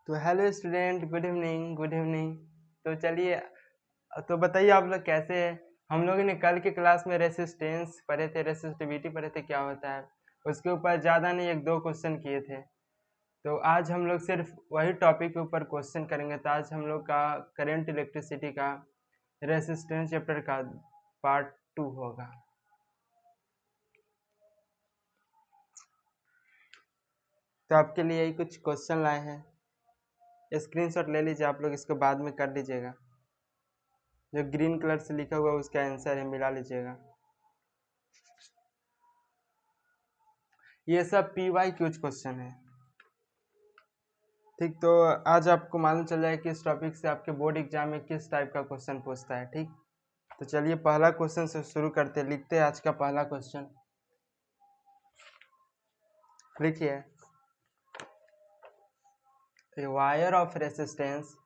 तो hello student, good evening good evening. तो चलिए, तो बताइए आप लोग कैसे हैं। हम लोगों ने कल की क्लास में रेसिस्टेंस पढ़े थे, रेसिस्टिविटी पढ़े थे, क्या होता है उसके ऊपर ज़्यादा नहीं, एक दो क्वेश्चन किए थे। तो आज हम लोग सिर्फ वही टॉपिक के ऊपर क्वेश्चन करेंगे। तो आज हम लोग का करंट इलेक्ट्रिसिटी का रेसिस्टेंस चैप्टर का पार्ट 2 होगा। तो आपके लिए यही कुछ क्वेश्चन लाए हैं, स्क्रीनशॉट ले लीजिए, आप लोग इसको बाद में कर लीजिएगा। जो ग्रीन कलर से लिखा हुआ उसका आंसर है, मिला लीजिएगा। ये सब PY क्यूज क्वेश्चन है, ठीक। तो आज आपको मालूम चल जाए कि इस टॉपिक से आपके बोर्ड एग्जाम में किस टाइप का क्वेश्चन पूछता है, ठीक। तो चलिए पहला क्वेश्चन से शुरू करते हैं, लिखते हैं आज का पहला क्वेश्चन। लिखिए, a wire of resistance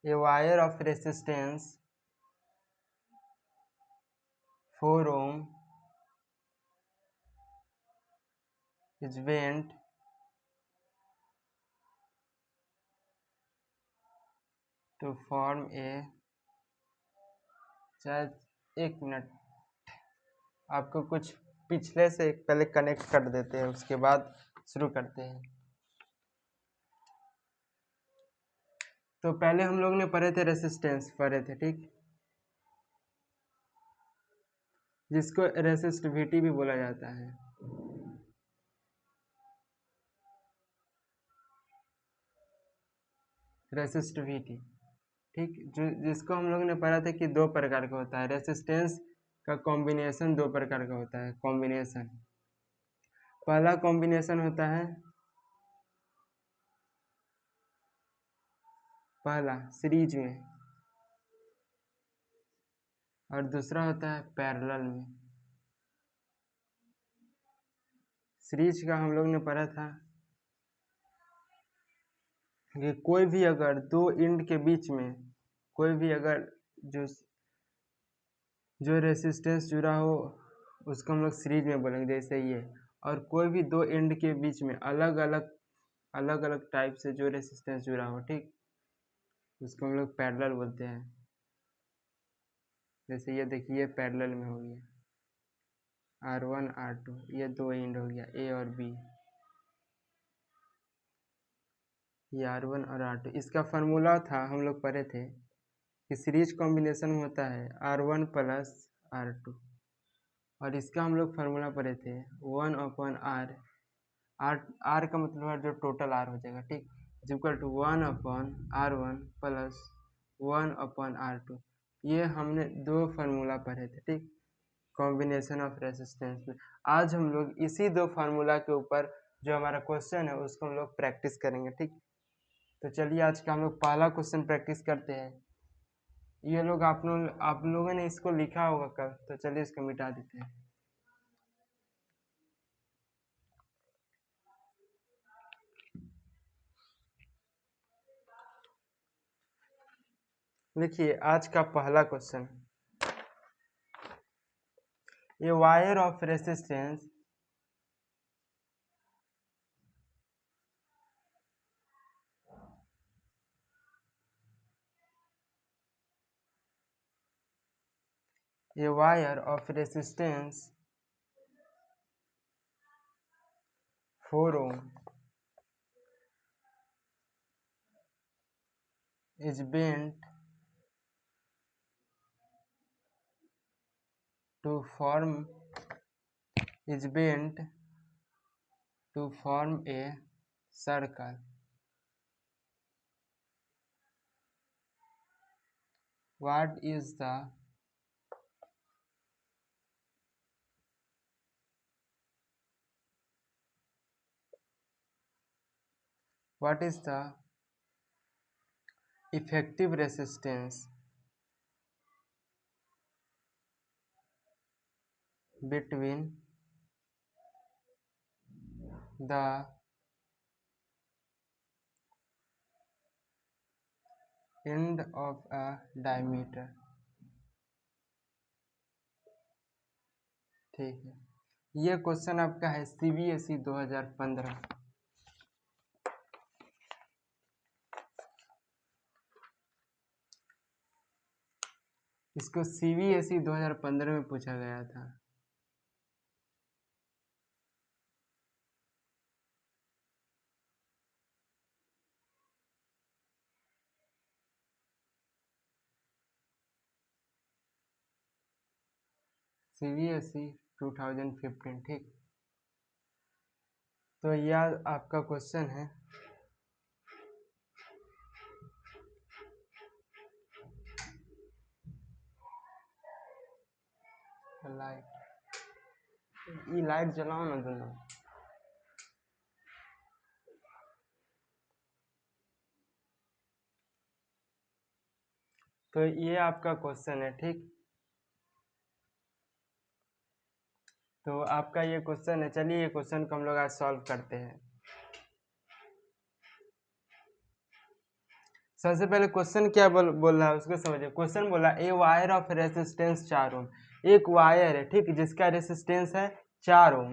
a wire of resistance 4 ohm is bent to form a, शायद एक मिनट, आपको कुछ पिछले से पहले कनेक्ट कर देते हैं, उसके बाद शुरू करते हैं। तो पहले हम लोग ने पढ़े थे, रेसिस्टेंस पढ़े थे, ठीक, जिसको रेसिस्टिविटी भी बोला जाता है। रेसिस्टिविटी, ठीक, जिसको हम लोग ने पढ़ा था कि दो प्रकार का होता है। रेसिस्टेंस का कॉम्बिनेशन दो प्रकार का होता है। कॉम्बिनेशन, पहला कॉम्बिनेशन होता है, पहला सीरीज में, और दूसरा होता है पैरेलल में। सीरीज का हम लोग ने पढ़ा था कि कोई भी अगर दो इंड के बीच में कोई भी अगर जो जो रेसिस्टेंस जुड़ा हो उसको हम लोग सीरीज में बोलेंगे, जैसे ये। और कोई भी दो एंड के बीच में अलग अलग टाइप से जो रेसिस्टेंस जुड़ा हो, ठीक, उसको हम लोग पैरेलल बोलते हैं। जैसे ये देखिए, पैरेलल में हो गया R1 R2, ये दो एंड हो गया A और B, ये R1 और R2। इसका फार्मूला था, हम लोग पढ़े थे कि सीरीज कॉम्बिनेशन में होता है R1 प्लस R2, और इसका हम लोग फार्मूला पढ़े थे 1/R। आर का मतलब है जो टोटल आर हो जाएगा, ठीक, equal to 1/R1 plus 1/R2। ये हमने दो फार्मूला पढ़े थे, ठीक, कॉम्बिनेशन ऑफ रेसिस्टेंस में। आज हम लोग इसी दो फार्मूला के ऊपर जो हमारा क्वेश्चन है उसको हम लोग प्रैक्टिस करेंगे, ठीक। तो चलिए आज का हम लोग पहला क्वेश्चन प्रैक्टिस करते हैं। ये लोग आप लोगों ने इसको लिखा होगा कल, तो चलिए इसको मिटा देते हैं। देखिए आज का पहला क्वेश्चन, ये wire of resistance a wire of resistance 4 ohm is bent to form a circle. What is the effective resistance between the end of a diameter? ठीक है, ये क्वेश्चन आपका है CBSE 2015। इसको CBSE 2015 में पूछा गया था। CBSE 2015, ठीक। तो यह आपका क्वेश्चन है। लाइट जलाओ ना दोनों। तो ये आपका क्वेश्चन है, ठीक। तो आपका ये क्वेश्चन है, चलिए ये क्वेश्चन को हम लोग आज सॉल्व करते हैं। सबसे पहले क्वेश्चन क्या बोल रहा है उसको समझिए। क्वेश्चन बोला ए वायर ऑफ रेसिस्टेंस 4 ओम। एक वायर है, ठीक, जिसका रेसिस्टेंस है 4 ओम।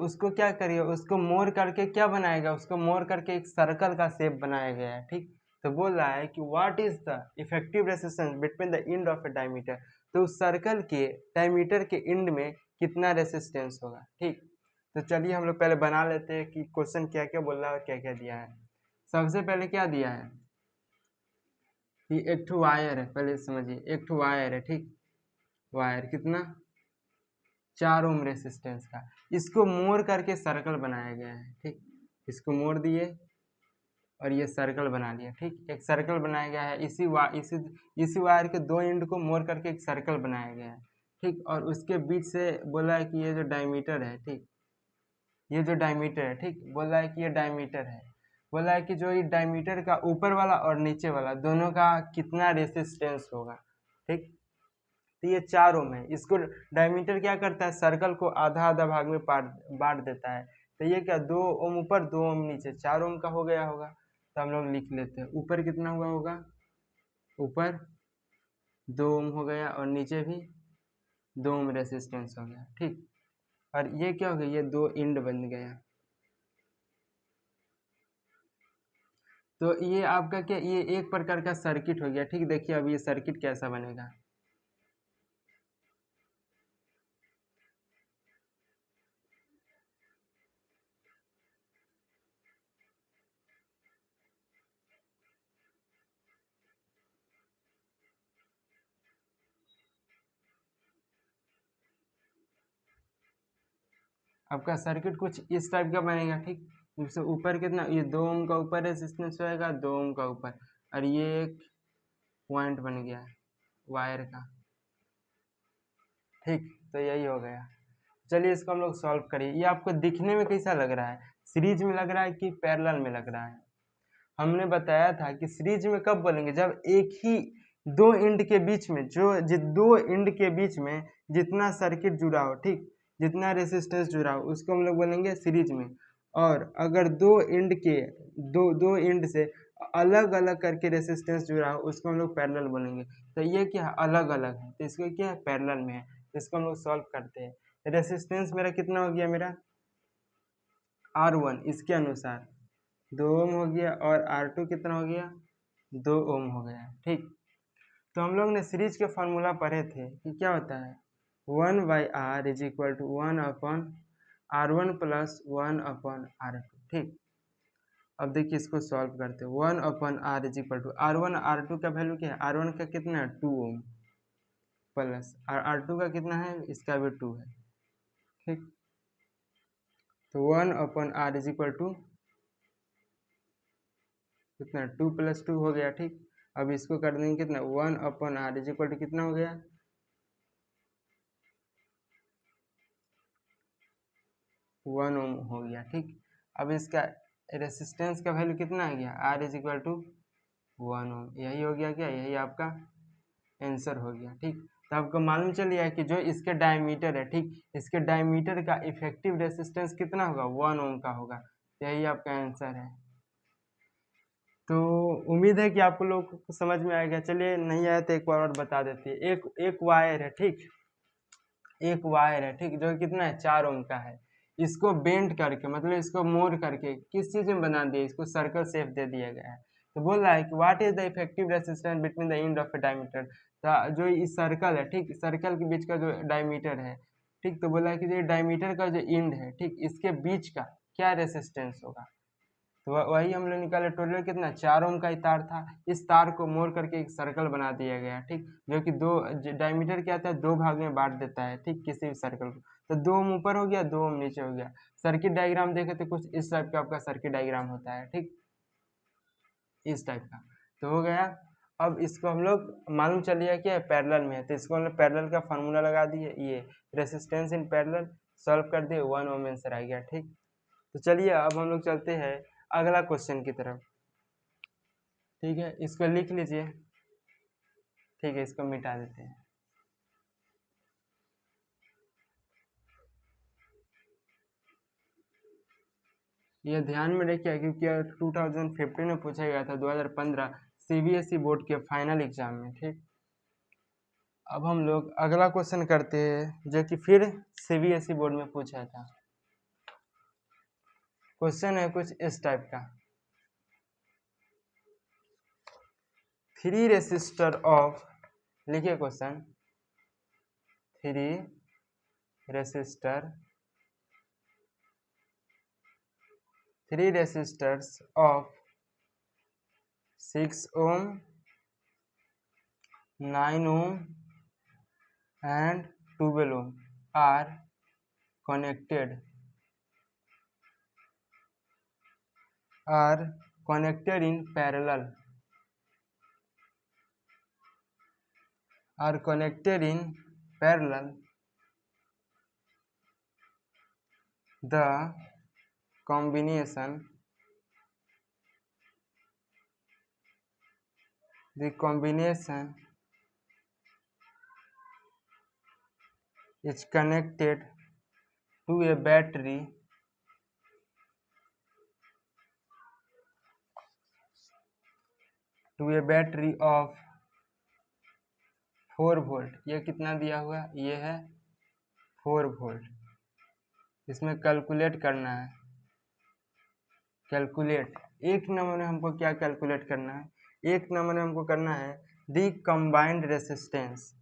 उसको क्या करिए, उसको मोड़ करके क्या बनाएगा, उसको मोड़ करके एक सर्कल का शेप बनाया गया है, ठीक। तो बोल रहा है कि what is the effective resistance between the end of A diameter. तो उस सर्कल के डायमीटर के एंड में कितना रेसिस्टेंस होगा, ठीक। तो चलिए हम लोग पहले बना लेते हैं कि क्वेश्चन क्या क्या बोल रहा है और क्या क्या दिया है। सबसे पहले क्या दिया है कि एक ठो वायर है, पहले समझिए, एक ठो वायर है, ठीक। वायर कितना 4 ओम रेसिस्टेंस का, इसको मोड़ करके सर्कल बनाया गया है, ठीक। इसको मोड़ दिए और ये सर्कल बना लिया, ठीक। एक सर्कल बनाया गया है, इसी वायर के दो एंड को मोड़ करके एक सर्कल बनाया गया है, ठीक। और उसके बीच से बोला है कि ये जो डायमीटर है, ठीक, ये जो डायमीटर है, ठीक, बोला है कि ये डायमीटर है। बोला है कि जो ये डायमीटर का ऊपर वाला और नीचे वाला दोनों का कितना रेसिस्टेंस होगा, ठीक। तो ये 4 ओम है। इसको डायमीटर क्या करता है, सर्कल को आधा आधा भाग में बांट देता है। तो ये क्या 2 ओम ऊपर 2 ओम नीचे 4 ओम का हो गया होगा। तो हम लोग लिख लेते हैं ऊपर कितना हुआ होगा, ऊपर 2 ओम हो गया और नीचे भी 2 ओम रेसिस्टेंस हो गया, ठीक। और ये क्या हो गया, ये 2 एंड बन गया। तो ये आपका क्या, ये एक प्रकार का सर्किट हो गया, ठीक। देखिए अब ये सर्किट कैसा बनेगा। आपका सर्किट कुछ इस टाइप का बनेगा, ठीक। जैसे ऊपर कितना, ये 2 ओम का ऊपर रेजिस्टेंस होएगा, 2 ओम का ऊपर, और ये एक पॉइंट बन गया है वायर का, ठीक। तो यही हो गया। चलिए इसको हम लोग सॉल्व करिए। ये आपको दिखने में कैसा लग रहा है, सीरीज में लग रहा है कि पैरेलल में लग रहा है। हमने बताया था कि सीरीज में कब बोलेंगे, जब एक ही दो एंड के बीच में दो एंड के बीच में जितना सर्किट जुड़ा हो, ठीक, जितना रेसिस्टेंस जुड़ा हो, उसको हम लोग बोलेंगे सीरीज में। और अगर दो एंड के दो एंड से अलग अलग करके रेसिस्टेंस जुड़ा हो, उसको हम लोग पैरेलल बोलेंगे। तो ये क्या है, अलग अलग है, तो इसको क्या है, पैरेलल में है। तो इसको हम लोग सॉल्व करते हैं। रेसिस्टेंस मेरा कितना हो गया, मेरा R1 इसके अनुसार 2 ओम हो गया, और R2 कितना हो गया, 2 ओम हो गया, ठीक। तो हम लोग ने सीरीज के फॉर्मूला पढ़े थे कि क्या होता है, 1/R is equal to 1/R1 plus 1/R2, ठीक। अब देखिए इसको सॉल्व करते हैं। 1/R is equal to R1, R2 का वैल्यू क्या है, R1 का कितना है 2 ओम, प्लस R2 का कितना है, इसका भी 2 है, ठीक। तो 1/R इज इक्वल टू कितना, 2 + 2 हो गया, ठीक। अब इसको कर देंगे कितना, 1/R इज इक्वल टू कितना हो गया, 1 ओम हो गया, ठीक। अब इसका रेसिस्टेंस का वैल्यू कितना आ गया, R इज इक्वल टू 1 ओम। यही हो गया क्या, यही आपका आंसर हो गया, ठीक। तो आपको मालूम चल गया कि जो इसके डायमीटर है, ठीक, इसके डायमीटर का इफेक्टिव रेसिस्टेंस कितना होगा, 1 ओम का होगा। यही आपका आंसर है। तो उम्मीद है कि आप लोग को समझ में आएगा। चलिए नहीं आया तो एक बार और बता देते हैं। एक वायर है, ठीक, एक वायर है, ठीक, जो कितना है 4 ओम का है। इसको बेंड करके मतलब इसको मोड़ करके किस चीज में बना दिया, इसको सर्कल शेप दे दिया गया है। तो बोल रहा है कि what is the effective resistance between the end of A diameter. जो इस सर्कल है, ठीक, सर्कल के बीच का जो डायमीटर है, ठीक, तो बोला है कि जो डायमीटर का जो एंड है, ठीक, इसके बीच का क्या रेसिस्टेंस होगा। तो वही हम लोग निकाले, टोटल कितना 4 ओम का ही तार था। इस तार को मोड़ करके एक सर्कल बना दिया गया, ठीक, जो कि दो डायमीटर क्या आता है, 2 भाग में बांट देता है, ठीक, किसी भी सर्कल को। तो 2 ओम ऊपर हो गया, 2 ओम नीचे हो गया। सर्किट डायग्राम देखे तो कुछ इस टाइप का आपका सर्किट डायग्राम होता है, ठीक, इस टाइप का। तो हो गया। अब इसको हम लोग मालूम चल गया कि पैरेलल में है, तो इसको हम लोग पैरेलल का फार्मूला लगा दिए, ये रेसिस्टेंस इन पैरेलल सॉल्व कर दिए, 1 ओम आंसर आ गया, ठीक। तो चलिए अब हम लोग चलते हैं अगला क्वेश्चन की तरफ। ठीक है, इसको लिख लीजिए। ठीक है, इसको मिटा देते हैं। यह ध्यान में रखिए क्योंकि 2015 में पूछा गया था, 2015 सीबीएसई बोर्ड के फाइनल एग्जाम में, ठीक। अब हम लोग अगला क्वेश्चन करते हैं जो कि फिर सीबीएसई बोर्ड में पूछा था। क्वेश्चन है कुछ इस टाइप का, 3 रेसिस्टर ऑफ, लिखिए question, 3 resistor 3 resistors of 6 ohm, 9 ohm and 12 ohm are connected in parallel, the combination is connected to a battery of 4 volt. ये कितना दिया हुआ, ये है 4 वोल्ट। इसमें कैलकुलेट करना है, कैलकुलेट, एक नंबर में हमको क्या कैलकुलेट करना है, एक नंबर में हमको करना है दी कंबाइंड रेसिस्टेंस,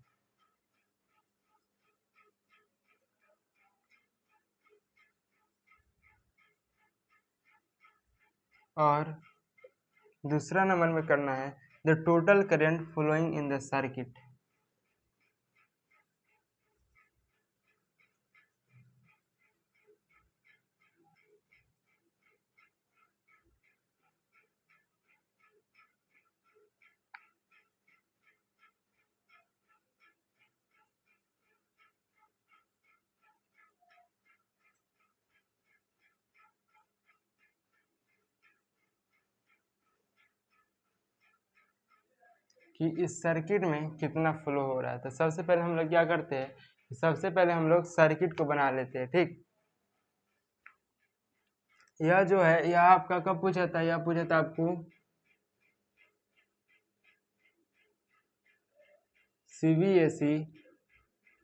और दूसरा नंबर में करना है the total current flowing in the circuit. कि इस सर्किट में कितना फ्लो हो रहा है। तो सबसे पहले हम लोग क्या करते हैं, सबसे पहले हम लोग सर्किट को बना लेते हैं, ठीक। यह जो है, यह आपका कब पूछा था, यह पूछा था आपको सीबीएसई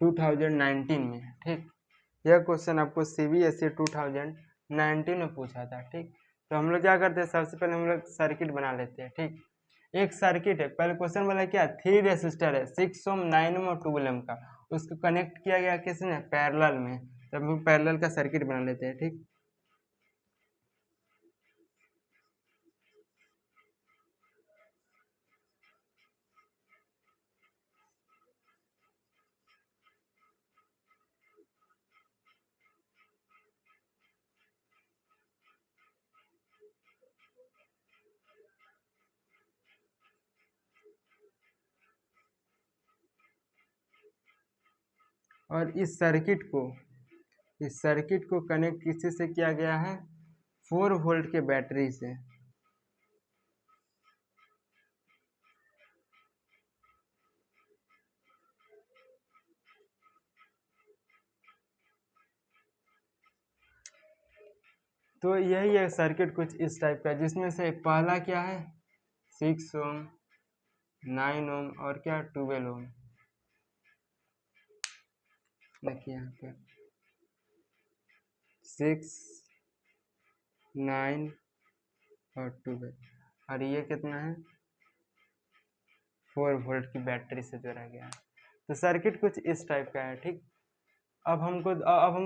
2019 में, ठीक। यह क्वेश्चन आपको सीबीएसई 2019 में पूछा था, ठीक। तो हम लोग क्या करते हैं, सबसे पहले हम लोग सर्किट बना लेते हैं, ठीक। एक सर्किट है, पहले क्वेश्चन वाला क्या, 3 रेसिस्टर है, 6 ओम, 9 ओम और 12 ओम का, उसको कनेक्ट किया गया किसने, पैरेलल में। तब हम पैरेलल का सर्किट बना लेते हैं, ठीक। और इस सर्किट को कनेक्ट किसी से किया गया है, 4 वोल्ट के बैटरी से। तो यही है सर्किट कुछ इस टाइप का, जिसमें से पहला क्या है 6 ओम, 9 ओम और क्या 12 ओम। देखिए यहाँ पे 6, 9 और 12 और ये कितना है 4 वोल्ट की बैटरी से जोड़ा गया है। तो सर्किट कुछ इस टाइप का है। ठीक, अब हम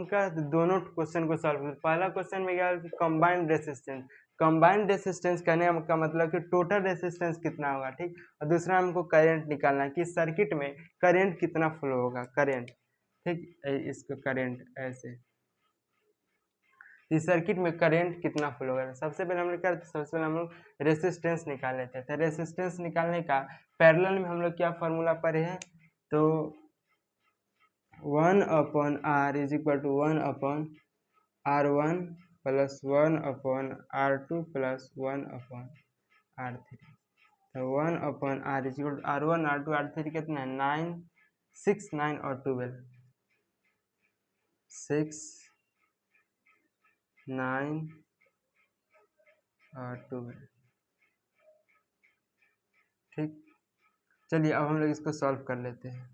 क्या दोनों क्वेश्चन को सॉल्व करें। पहला क्वेश्चन में क्या है कंबाइंड रेसिस्टेंस। कंबाइंड रेसिस्टेंस कहने का मतलब कि टोटल रेसिस्टेंस कितना होगा। ठीक, और दूसरा हमको करंट निकालना है कि सर्किट में करंट कितना फ्लो होगा, करंट। ठीक, इसको करंट ऐसे इस सर्किट में करंट कितना फ्लो होगा। सबसे पहले हम लोग क्या, सबसे पहले हम लोग रेसिस्टेंस निकाल लेते हैं। तो रेसिस्टेंस निकालने का पैरेलल में हम लोग क्या फॉर्मूला पढ़े हैं, तो 1/R is equal to 1/R1 plus 1/R2 plus 1/R3। तो 1/R is equal to R1 R2 R3 कितना है 9, 6, 9 और 12, 6, 9 और 12। ठीक, चलिए अब हम लोग इसको सॉल्व कर लेते हैं।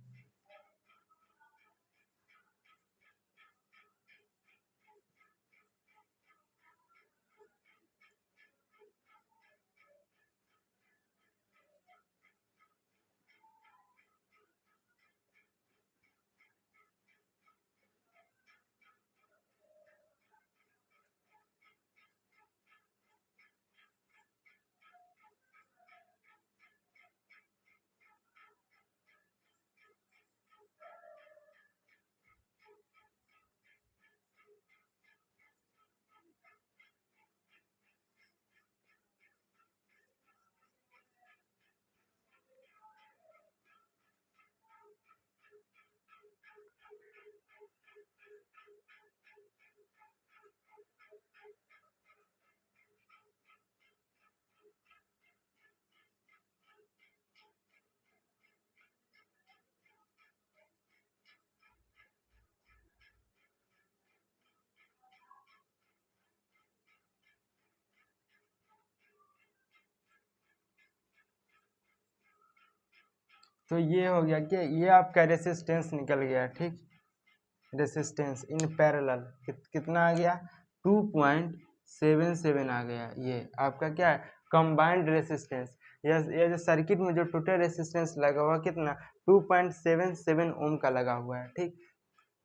तो ये हो गया कि ये आपका रेसिस्टेंस निकल गया। ठीक, रेसिस्टेंस इन पैरेलल कितना आ गया 2.77 आ गया। ये आपका क्या है कंबाइंड रेसिस्टेंस। ये जो सर्किट में जो टोटल रेसिस्टेंस लगा हुआ कितना 2.77 ओम का लगा हुआ है। ठीक,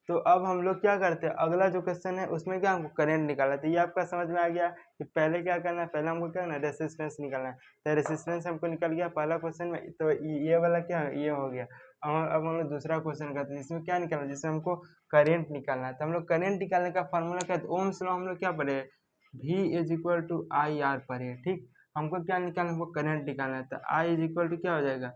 तो अब हम लोग क्या करते हैं, अगला जो क्वेश्चन है उसमें क्या हमको करंट निकालना है। ये आपका समझ में आ गया कि पहले क्या करना है, पहले हमको क्या करना है रेसिस्टेंस निकालना है। तो रेसिस्टेंस हमको निकल गया पहला क्वेश्चन में। तो ये वाला क्या है, ये हो गया। अब हम लोग दूसरा क्वेश्चन करते हैं जिसमें क्या निकालना है, जिसमें हमको करंट निकालना है। तो हम लोग करंट निकालने का फॉर्मूला क्या है, ओम्स लॉ हम लोग क्या पढ़े, V is equal to IR पढ़े। ठीक, हमको क्या निकालना है, हमको करंट निकालना है। तो I इज इक्वल टू क्या हो जाएगा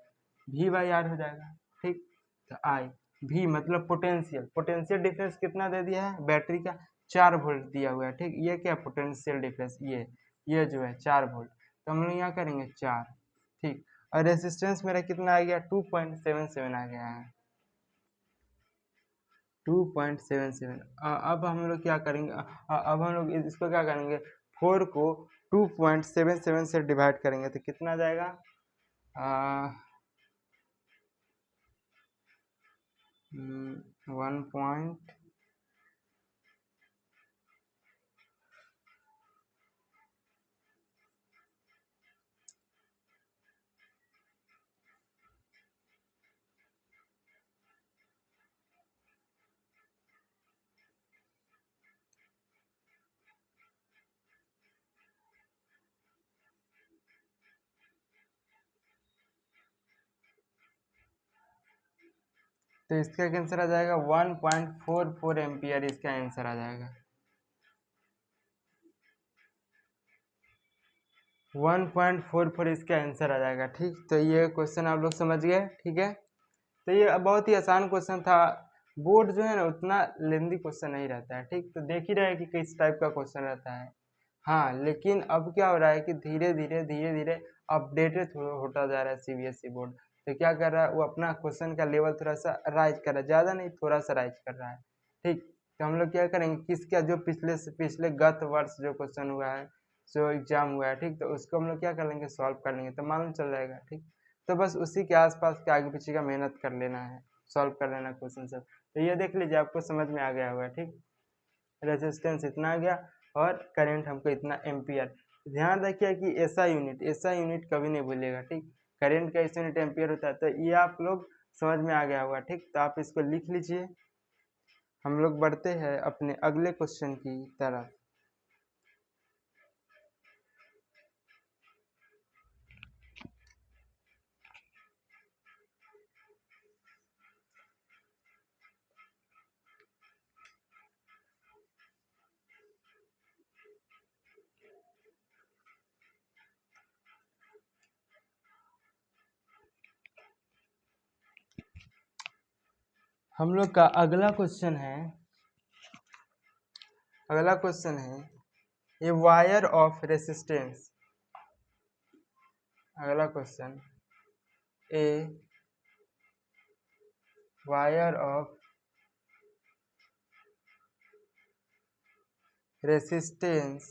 V/R हो जाएगा। ठीक, तो I V मतलब पोटेंशियल, पोटेंशियल डिफरेंस कितना दे दिया है बैटरी का 4 वोल्ट दिया हुआ है। ठीक, ये क्या पोटेंशियल डिफरेंस, ये जो है 4 वोल्ट। तो हम लोग यहाँ करेंगे 4। ठीक, और रेसिस्टेंस मेरा कितना आ गया 2.77 आ गया है 2.77। अब हम लोग क्या करेंगे, अब हम लोग इसको क्या करेंगे 4 को 2.77 से डिवाइड करेंगे तो कितना जाएगा 1. तो इसका आंसर आ जाएगा 1.44 एम्पियर, इसका आंसर आ जाएगा 1.44 इसका आंसर आ जाएगा। ठीक, तो ये क्वेश्चन आप लोग समझ गए। ठीक है, तो ये बहुत ही आसान क्वेश्चन था। बोर्ड जो है ना उतना लेंदी क्वेश्चन नहीं रहता है। ठीक, तो देख ही रहे कि किस टाइप का क्वेश्चन रहता है। हाँ, लेकिन अब क्या हो रहा है कि धीरे धीरे अपडेटेड होता जा रहा है CBSE बोर्ड। तो क्या कर रहा है वो अपना क्वेश्चन का लेवल थोड़ा सा राइज कर रहा है, ज़्यादा नहीं थोड़ा सा राइज कर रहा है। ठीक, तो हम लोग क्या करेंगे किसका जो पिछले गत वर्ष जो क्वेश्चन हुआ है, जो एग्जाम हुआ है, ठीक, तो उसको हम लोग क्या कर लेंगे सॉल्व कर लेंगे तो मालूम चल जाएगा। ठीक, तो बस उसी के आसपास के आगे पीछे का मेहनत कर लेना है। सॉल्व कर लेना क्वेश्चन सब। तो ये देख लीजिए, आपको समझ में आ गया होगा। ठीक, रेजिस्टेंस इतना आ गया और करंट हमको इतना एम्पियर। ध्यान रखिए कि ऐसा यूनिट कभी नहीं भूलिएगा। ठीक, करंट का ऐसा यूनिट एम्पियर होता है। तो ये आप लोग समझ में आ गया होगा। ठीक, तो आप इसको लिख लीजिए। हम लोग बढ़ते हैं अपने अगले क्वेश्चन की तरफ। हम लोग का अगला क्वेश्चन है ए वायर ऑफ रेसिस्टेंस। अगला question, A wire of resistance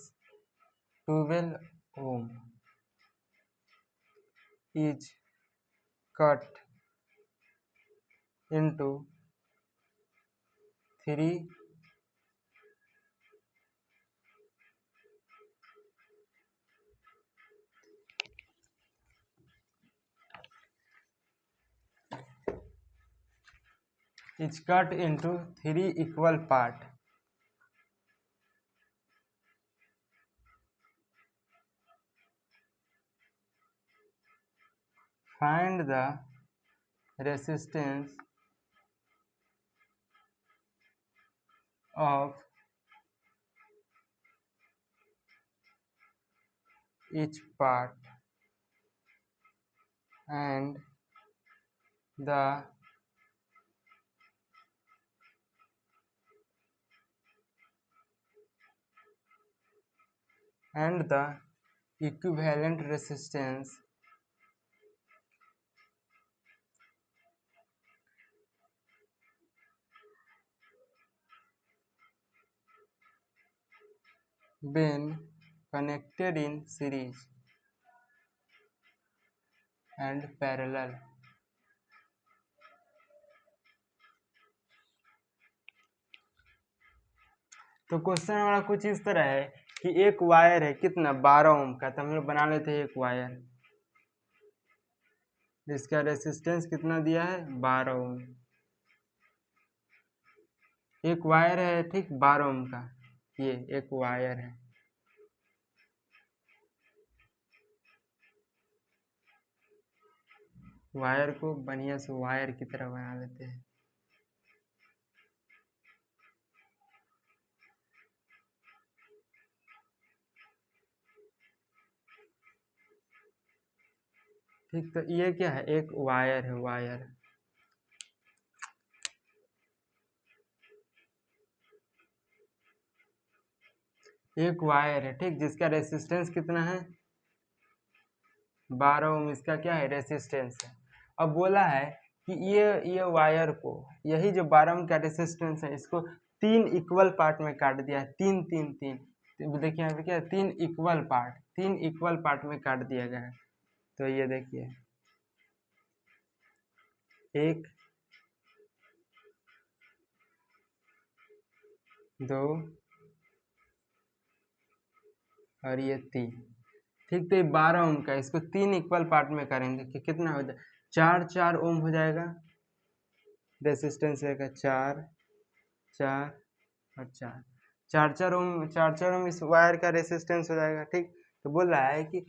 12 ohm is cut into 3 equal part. Find the resistance of each part and the equivalent resistance when connected in series and parallel. तो question हमारा कुछ इस तरह है कि एक wire है कितना 12 ओम का। तो हम लोग बना लेते हैं एक वायर जिसका रेसिस्टेंस कितना दिया है 12 ओम। एक वायर है, ठीक, 12 ओम का। ये एक वायर है। वायर को बढ़िया से वायर की तरह बना लेते हैं। ठीक, तो ये क्या है, एक वायर है, वायर। एक वायर है, ठीक, जिसका रेसिस्टेंस कितना है 12 ओम। इसका क्या है, रेसिस्टेंस है। अब बोला है कि ये वायर को, यही जो 12 ओम का रेसिस्टेंस है, इसको 3 इक्वल पार्ट में काट दिया है। 3 3 3। तो देखिए यहाँ पे क्या है, 3 इक्वल पार्ट में काट दिया गया है। तो ये देखिए, 1 2 और ये 3। ठीक, तो ये 12 ओम का, इसको 3 इक्वल पार्ट में करेंगे कि कितना हो जाए, 4 4 ओम हो जाएगा। रेसिस्टेंस रहेगा 4 4 और 4 4 4 ओम इस वायर का रेसिस्टेंस हो जाएगा। ठीक, तो बोल रहा है कि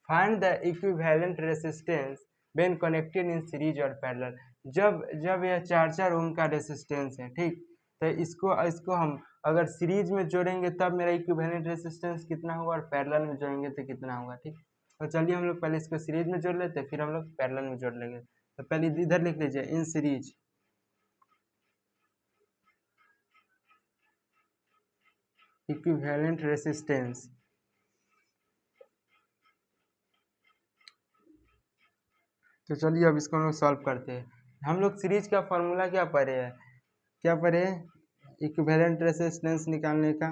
find the equivalent resistance when connected in series और पैरेलल। जब यह 4 4 ओम का रेसिस्टेंस है, ठीक, तो इसको हम अगर सीरीज में जोड़ेंगे तब मेरा इक्विवेलेंट रेसिस्टेंस कितना होगा, और पैरेलल में जोड़ेंगे तो कितना होगा। ठीक, तो चलिए हम लोग पहले इसको सीरीज में जोड़ लेते हैं, फिर हम लोग पैरेलल में जोड़ लेंगे। तो पहले इधर लिख लीजिए, इन सीरीज इक्विवेलेंट रेसिस्टेंस। तो चलिए अब इसको हम लोग सॉल्व करते हैं। हम लोग सीरीज का फॉर्मूला क्या पढ़े हैं, इक्विवेलेंट रेसिस्टेंस निकालने का,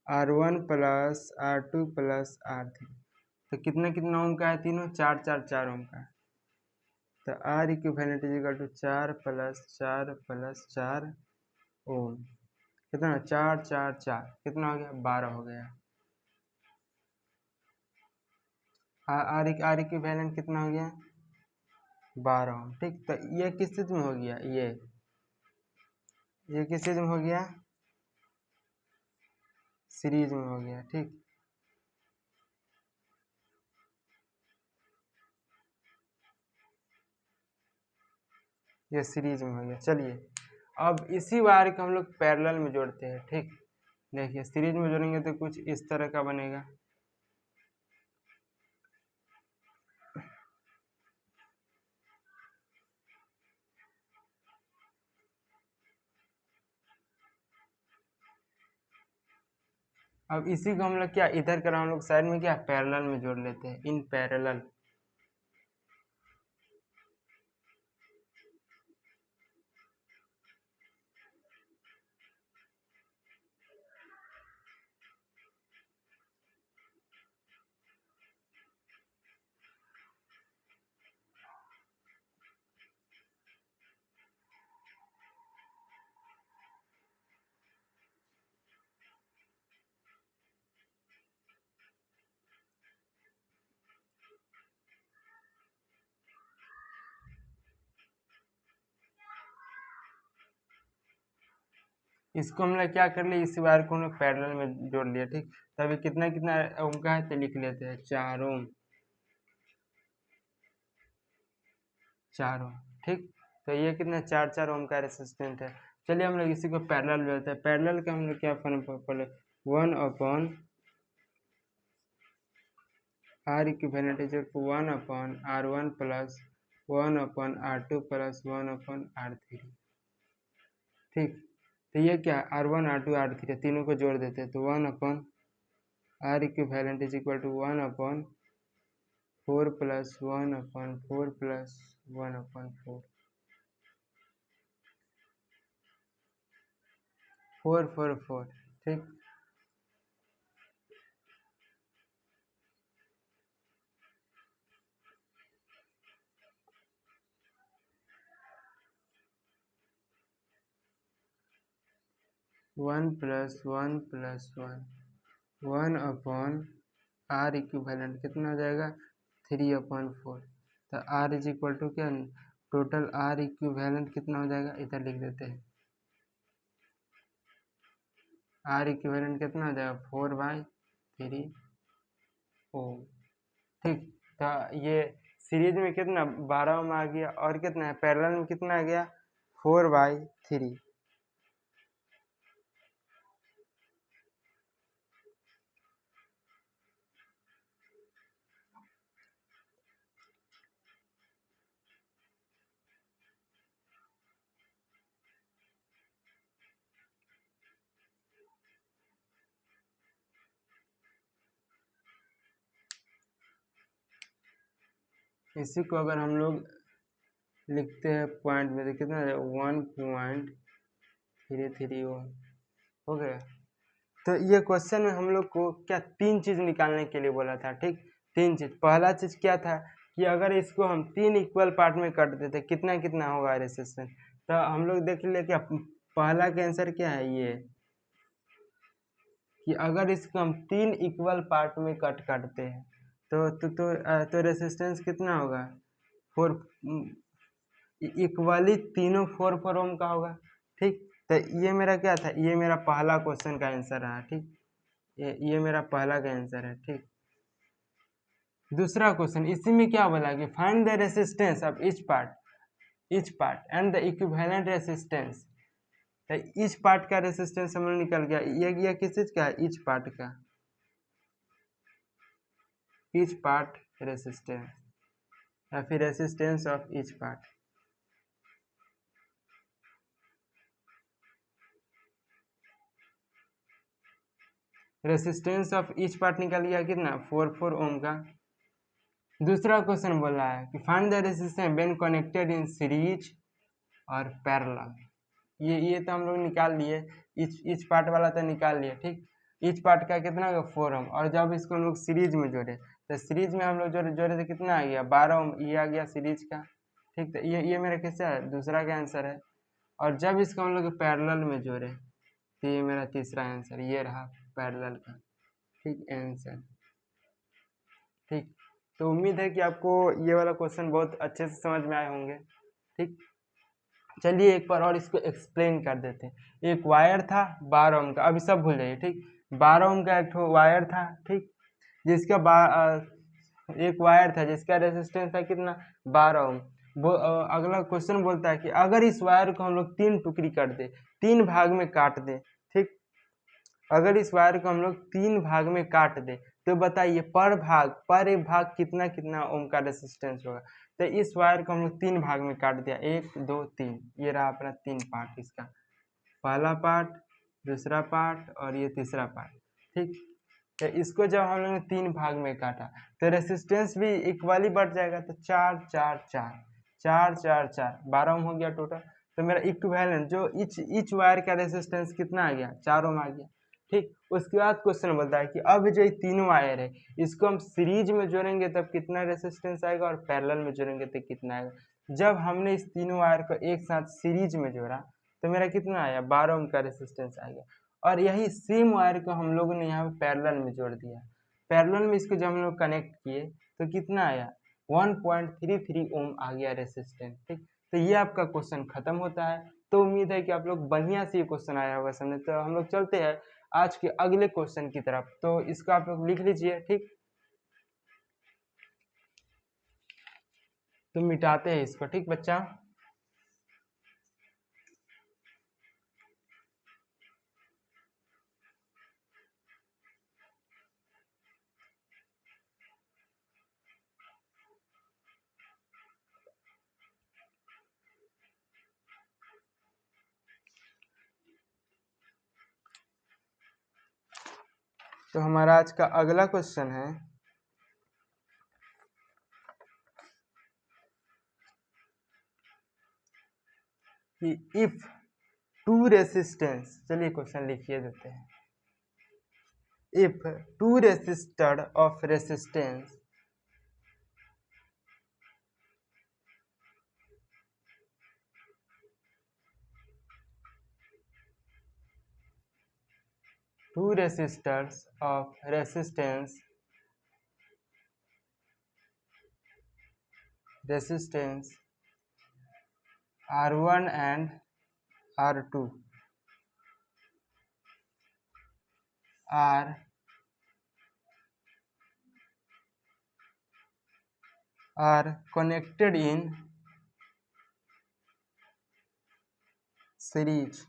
R1 plus R2 plus R3। तो कितना कितना ओम का है, तीनों 4 4 4 ओम का। तो R equivalent is equal to 4 + 4 + 4 ohm. कितना 4 4 4 कितना हो गया 12 हो गया। आर इक्विवेलेंट कितना हो गया 12 ओम। ठीक, तो ये किस चीज में हो गया, ये किस चीज में हो गया, सीरीज में हो गया। ठीक, ये सीरीज में हो गया। चलिए अब इसी वायर को हम लोग पैरेलल में जोड़ते हैं। ठीक, देखिए सीरीज में जोड़ेंगे तो कुछ इस तरह का बनेगा। अब इसी को हम लोग क्या इधर कर हम लोग साइड में क्या पैरेलल में जोड़ लेते हैं, इन पैरेलल। इसको हम लोग क्या कर लिए, इस वायर को हम लोग पैरेलल में जोड़ लिया। ठीक, तभी कितना कितना ओम का है तो लिख लेते हैं 4 ओम, 4 ओम। ठीक, तो ये कितना 4 4 ओम का रेसिस्टेंट है। चलिए हम लोग इसी को पैरेलल में जोड़ते हैं। पैरेलल का हम लोग क्या formula 1/R equivalent is equal to 1/R1 + 1/R2 + 1/R3। ठीक, तो ये क्या R1 R2 R3 तीनों को जोड़ देते हैं तो 1/R equivalent is equal to 1/4 + 1/4 + 1/4 4 4 4। ठीक, वन + 1 इक्विवेलेंट कितना हो जाएगा 3/4। तो R इज इक्वल टू क्या टोटल R इक्विवेलेंट कितना हो जाएगा, इधर लिख देते हैं। R इक्विवेलेंट कितना हो जाएगा 4/3 ओम। ठीक, तो ये सीरीज में कितना 12 में आ गया, और कितना है पैरेलल में कितना आ गया 4/3। इसी को अगर हम लोग लिखते हैं पॉइंट में तो कितना 1.33 हो गया। तो ये क्वेश्चन में हम लोग को क्या 3 चीज निकालने के लिए बोला था। ठीक, 3 चीज। पहला चीज क्या था कि अगर इसको हम 3 इक्वल पार्ट में काट देते कितना कितना होगा रेसिस्टेंस। तो हम लोग देख ले क्या पहला का आंसर क्या है, ये कि अगर इसको हम 3 इक्वल पार्ट में कट करते हैं तो रेसिस्टेंस कितना होगा 4 इक्वली तीनों 4 4 ओम का होगा। ठीक, तो ये मेरा क्या था, ये मेरा पहला क्वेश्चन का आंसर रहा। ठीक, ये मेरा पहला का आंसर है। ठीक, दूसरा क्वेश्चन इसी में क्या बोला कि find the resistance of each part and the equivalent resistance. तो ईच पार्ट का रेसिस्टेंस हम लोग निकल गया। ये किस चीज का है, ईच पार्ट का, ईच पार्ट रेसिस्टेंस या फिर resistance of each part. Resistance of each part निकल गया कितना 4 4 ओम का। दूसरा क्वेश्चन बोल रहा है कि find the resistance when connected in series और पैरेलल। ये तो हम लोग निकाल लिए, ईच पार्ट वाला तो निकाल लिए। ठीक, ईच पार्ट का कितना होगा 4 ओम, और जब इसको हम लोग सीरीज में जोड़े तो सीरीज में हम लोग जोड़े तो कितना आ गया 12 ओम, ये आ गया सीरीज का। ठीक। तो ये मेरा कैसा है, दूसरा का आंसर है। और जब इसको हम लोग पैरेलल में जोड़े तो ये मेरा तीसरा आंसर, ये रहा पैरेलल का, ठीक, आंसर। ठीक, तो उम्मीद है कि आपको ये वाला क्वेश्चन बहुत अच्छे से समझ में आए होंगे। ठीक, चलिए एक बार और इसको एक्सप्लेन कर देते हैं। एक वायर था 12 ओम का, अभी सब भूल जाइए। ठीक, 12 ओम का एक वायर था, ठीक, जिसका एक वायर था जिसका रेजिस्टेंस था कितना, 12 ओम। वो अगला क्वेश्चन बोलता है कि अगर इस वायर को हम लोग 3 टुकड़ी कर दे, 3 भाग में काट दे, ठीक, अगर इस वायर को हम लोग 3 भाग में काट दे तो बताइए पर एक भाग कितना कितना ओम का रेजिस्टेंस होगा। तो इस वायर को हम लोग 3 भाग में काट दिया, 1 2 3, ये रहा अपना 3 पार्ट इसका, पहला पार्ट, दूसरा पार्ट और ये तीसरा पार्ट। ठीक, तो इसको जब हम लोग ने 3 भाग में काटा तो रेसिस्टेंस भी इक्वली बढ़ जाएगा। तो 4 4 4 4 4 4 12 ओम हो गया टोटल। तो मेरा इक्विवेलेंट जो इच वायर का रेसिस्टेंस कितना आ गया, 4 ओम आ गया। ठीक, उसके बाद क्वेश्चन बोलता है कि अब जो ये तीनों वायर है इसको हम सीरीज में जोड़ेंगे तब कितना रेसिस्टेंस आएगा और पैरेलल में जोड़ेंगे तो कितना आएगा। जब हमने इस तीनों वायर को एक साथ सीरीज में जोड़ा तो मेरा कितना आया, 12 ओम का रेसिस्टेंस आ गया। और यही सेम वायर को हम लोगों ने यहाँ पे पैरेलल में जोड़ दिया। पैरेलल में इसको जब हम लोग कनेक्ट किए तो कितना आया, 1.33 ओम आ गया रेसिस्टेंस। ठीक, तो ये आपका क्वेश्चन खत्म होता है। तो उम्मीद है कि आप लोग बढ़िया से ये क्वेश्चन आया होगा समझ। तो हम लोग चलते हैं आज के अगले क्वेश्चन की तरफ। तो इसको आप लोग लिख लीजिए। ठीक, तो मिटाते हैं इसको। ठीक बच्चा, तो हमारा आज का अगला क्वेश्चन है कि इफ टू रेसिस्टेंस, चलिए क्वेश्चन लिखिए देते हैं। If two resistor of resistance two resistors of resistance R1 and R2 are connected in series.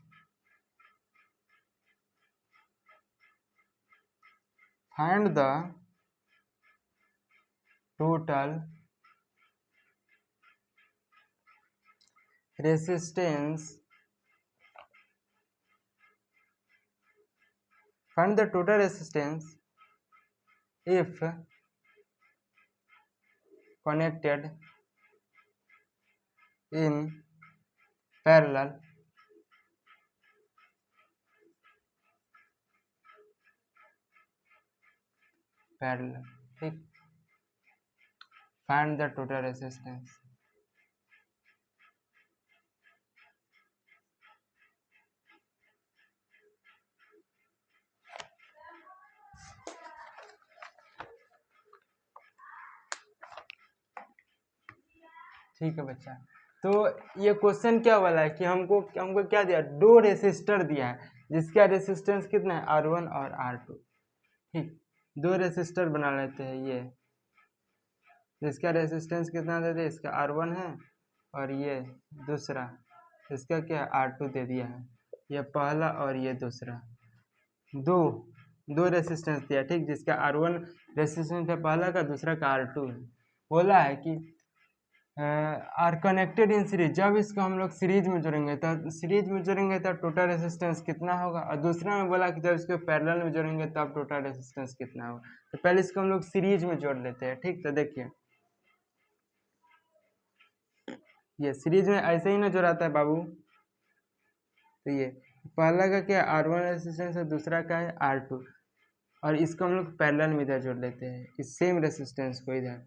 Find the total resistance. Find the total resistance if connected in parallel ठीक, find the total resistance। ठीक है बच्चा, तो ये question क्या वाला है कि हमको क्या दिया, 2 रेसिस्टर दिया है जिसका रेसिस्टेंस कितना है, R1 और R2। ठीक, 2 रेसिस्टर बना लेते हैं। ये जिसका रेसिस्टेंस कितना दे दिया, इसका R1 है और ये दूसरा इसका क्या है, R2 दे दिया है। ये पहला और ये दूसरा, दो रेसिस्टेंस दिया। ठीक, जिसका R1 रेसिस्टेंस है पहला का, दूसरा का R2 है। बोला है कि आर कनेक्टेड इन सीरीज, जब इसको हम लोग सीरीज में जोड़ेंगे तो टोटल रेसिस्टेंस कितना होगा। और दूसरा में बोला कि जब इसको पैरेलल में जोड़ेंगे तब टोटल रेसिस्टेंस कितना होगा। तो पहले इसको हम लोग सीरीज में जोड़ लेते हैं। ठीक, तो देखिए ये सीरीज में ऐसे ही ना जोड़ाता है बाबू। तो ये पहला का क्या, R1 रेसिस्टेंस है, दूसरा का है R2, और इसको हम लोग पैरेलल में इधर जोड़ लेते हैं, इस सेम रेसिस्टेंस को इधर।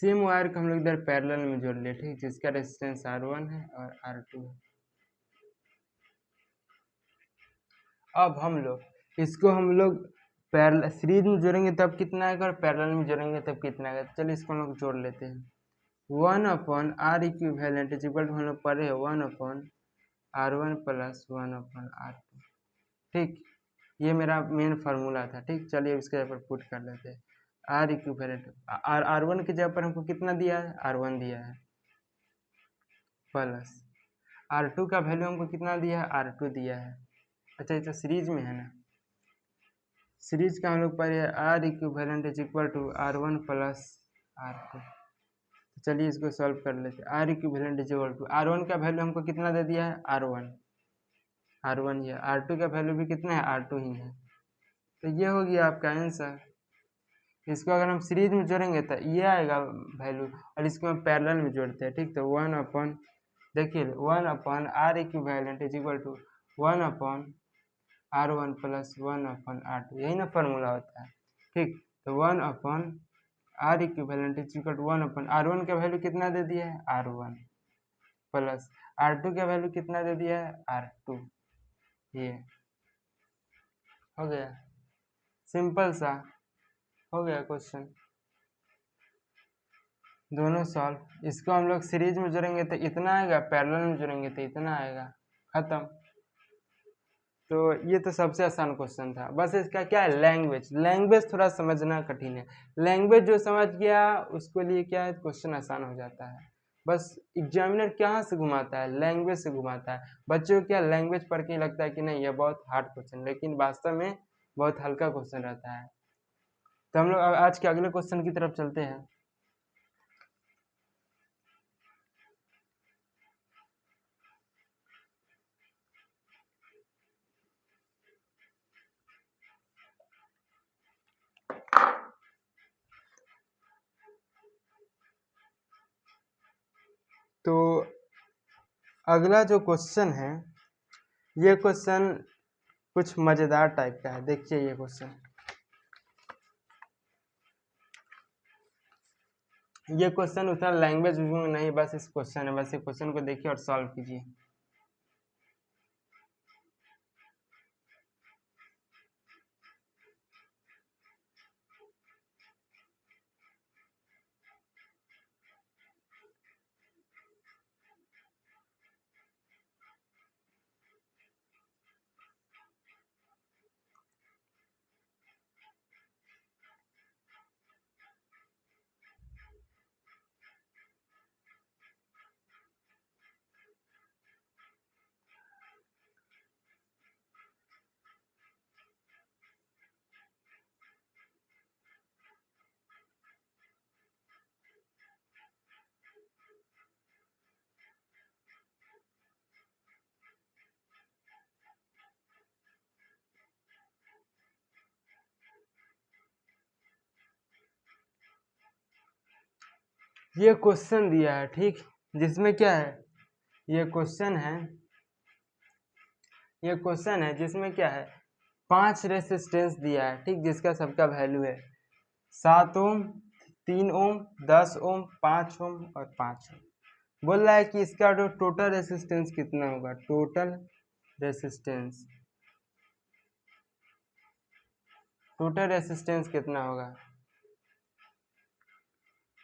सेम वायर को हम लोग इधर पैरेलल में जोड़ लिए, ठीक, जिसका रेजिस्टेंस R1 है और R2 है। अब हम लोग इसको पैरेलल सीरीज में जोड़ेंगे तब कितना आएगा और पैरेलल में जोड़ेंगे तब कितना आएगा। तो चलिए इसको हम लोग जोड़ लेते हैं। 1/R equivalent is equal to, हम लोग पढ़े 1/R1 प्लस 1/R2। ठीक, ये मेरा मेन फार्मूला था। ठीक, चलिए इसके जगह पर पुट कर लेते हैं। आर इक्विवेलेंट R1 की जगह पर हमको कितना दिया है, R1 दिया है, प्लस R2 का वैल्यू हमको कितना दिया है, R2 दिया है। अच्छा, ये तो सीरीज में है ना, सीरीज का हम लोग पढ़े R equivalent is equal to R1 plus R2। चलिए इसको सॉल्व कर लेते हैं। R equivalent is equal to R1 का वैल्यू हमको कितना दे दिया है, R1 ही है, R2 का वैल्यू भी कितना है, R2 ही है। तो ये हो गया आपका आंसर। इसको अगर हम सीरीज में जोड़ेंगे तो ये आएगा वैल्यू, और इसको हम पैरेलल में जोड़ते हैं। ठीक, तो 1/, देखिए 1/R equivalent is equal to 1/R1 plus 1/R2, यही ना फार्मूला होता है। ठीक, तो 1/R equivalent is equal to 1/R1 का वैल्यू कितना दे दिया है, R1, प्लस R2 का वैल्यू कितना दे दिया है, R2। ये हो गया, सिंपल सा हो गया क्वेश्चन, दोनों सॉल्व। इसको हम लोग सीरीज में जोड़ेंगे तो इतना आएगा, पैरेलल में जोड़ेंगे तो इतना आएगा, खत्म। तो ये तो सबसे आसान क्वेश्चन था। बस इसका क्या है, लैंग्वेज थोड़ा समझना कठिन है। लैंग्वेज जो समझ गया उसके लिए क्या है, क्वेश्चन आसान हो जाता है। बस एग्जामिनर कहाँ से घुमाता है, लैंग्वेज से घुमाता है। बच्चों को क्या लैंग्वेज पढ़ के लगता है कि नहीं ये बहुत हार्ड क्वेश्चन, लेकिन वास्तव में बहुत हल्का क्वेश्चन रहता है। तो हम लोग आज के अगले क्वेश्चन की तरफ चलते हैं। तो अगला जो क्वेश्चन है, ये क्वेश्चन कुछ मजेदार टाइप का है। देखिए ये क्वेश्चन, उतना लैंग्वेज नहीं, बस इस क्वेश्चन है, बस इस क्वेश्चन को देखिए और सॉल्व कीजिए। ये क्वेश्चन दिया है, ठीक, जिसमें क्या है, ये क्वेश्चन है जिसमें क्या है, 5 रेसिस्टेंस दिया है, ठीक, जिसका सबका वैल्यू है 7 ओम, 3 ओम, 10 ओम, 5 ओम और 5 ओम। बोल रहा है कि इसका जो टोटल रेसिस्टेंस कितना होगा, टोटल रेसिस्टेंस कितना होगा।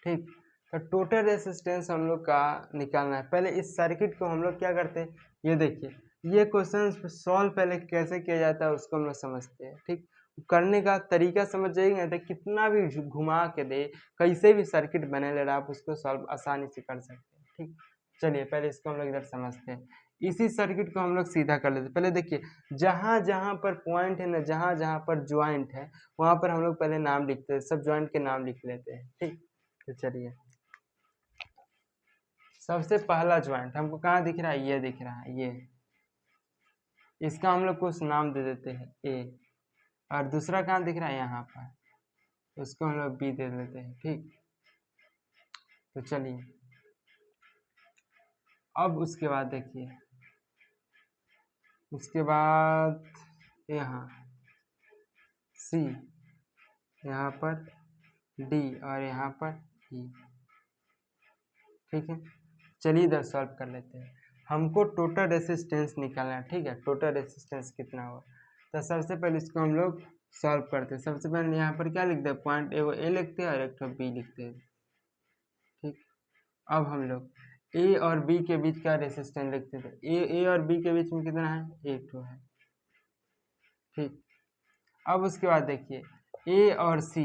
ठीक, तो टोटल रेसिस्टेंस हम लोग का निकालना है। पहले इस सर्किट को हम लोग क्या करते हैं, ये देखिए, ये क्वेश्चन सॉल्व पहले कैसे किया जाता है उसको हम लोग समझते हैं। ठीक, करने का तरीका समझ जाइएगा तो कितना भी घुमा के दे, कैसे भी सर्किट बने ले रहा, आप उसको सॉल्व आसानी से कर सकते हैं। ठीक, चलिए पहले इसको हम लोग इधर समझते हैं। इसी सर्किट को हम लोग सीधा कर लेते हैं। पहले देखिए, जहाँ जहाँ पर पॉइंट है ना, जहाँ जहाँ पर ज्वाइंट है, वहाँ पर हम लोग पहले नाम लिखते हैं, सब ज्वाइंट के नाम लिख लेते हैं। ठीक, तो चलिए, सबसे पहला ज्वाइंट हमको कहाँ दिख रहा है, ये दिख रहा है, ये, इसका हम लोग कुछ नाम दे देते हैं ए, और दूसरा कहाँ दिख रहा है, यहाँ पर, उसको हम लोग बी दे देते हैं। ठीक, तो चलिए, अब उसके बाद देखिए, उसके बाद यहाँ सी, यहाँ पर डी और यहाँ पर ई। ठीक है, चलिए इधर सॉल्व कर लेते हैं। हमको टोटल रेसिस्टेंस निकालना है, ठीक है, टोटल रेसिस्टेंस कितना हुआ। तो सबसे पहले इसको हम लोग सॉल्व करते हैं। सबसे पहले यहाँ पर क्या लिखते हैं, पॉइंट ए लिखते हैं और एक तो बी लिखते हैं, ठीक। अब हम लोग ए और बी के बीच का रेसिस्टेंस लिखते थे। ए और बी के बीच में कितना है, एक तो है, ठीक। अब उसके बाद देखिए ए और सी,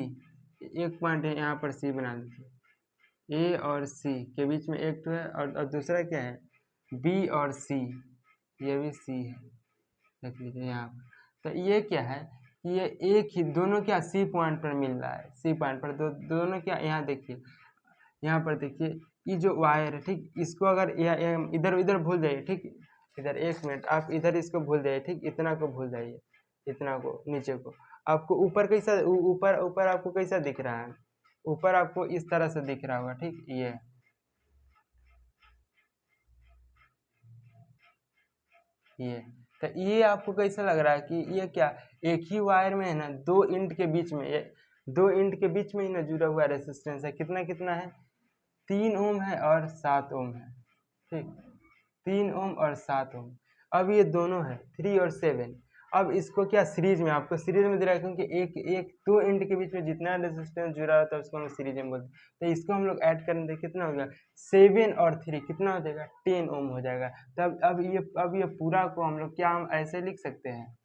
एक पॉइंट है यहाँ पर सी बना लीजिए। ए और सी के बीच में एक तो है और दूसरा क्या है, बी और सी, ये भी सी है, देख लीजिए यहाँ पर। तो ये क्या है कि ये एक ही दोनों क्या सी पॉइंट पर मिल रहा है, सी पॉइंट पर दोनों क्या, यहाँ देखिए, यहाँ पर देखिए ये जो वायर है, ठीक, इसको अगर इधर इधर भूल जाइए, ठीक, इधर एक मिनट आप इधर इसको भूल जाइए, ठीक, इतना को भूल जाइए, इतना को, नीचे को। आपको ऊपर कैसा, ऊपर ऊपर आपको कैसा दिख रहा है, ऊपर आपको इस तरह से दिख रहा होगा, ठीक, ये तो ये आपको कैसा लग रहा है कि ये क्या, एक ही वायर में है ना, दो इंट के बीच में, ये दो इंट के बीच में ही ना जुड़ा हुआ रेसिस्टेंस है, कितना कितना है, 3 ओम है और 7 ओम है, ठीक, 3 ओम और 7 ओम। अब ये दोनों है 3 और 7। अब इसको क्या सीरीज में, आपको सीरीज में दे रहा है, क्योंकि एक एक दो इंट के बीच में जितना रेजिस्टेंस जुड़ा होता है उसको हम सीरीज में बोलते हैं। तो इसको हम लोग ऐड करेंगे, कितना हो गया, 7 और 3 कितना हो जाएगा, 10 ओम हो जाएगा। तब अब ये पूरा को हम लोग क्या, हम ऐसे लिख सकते हैं,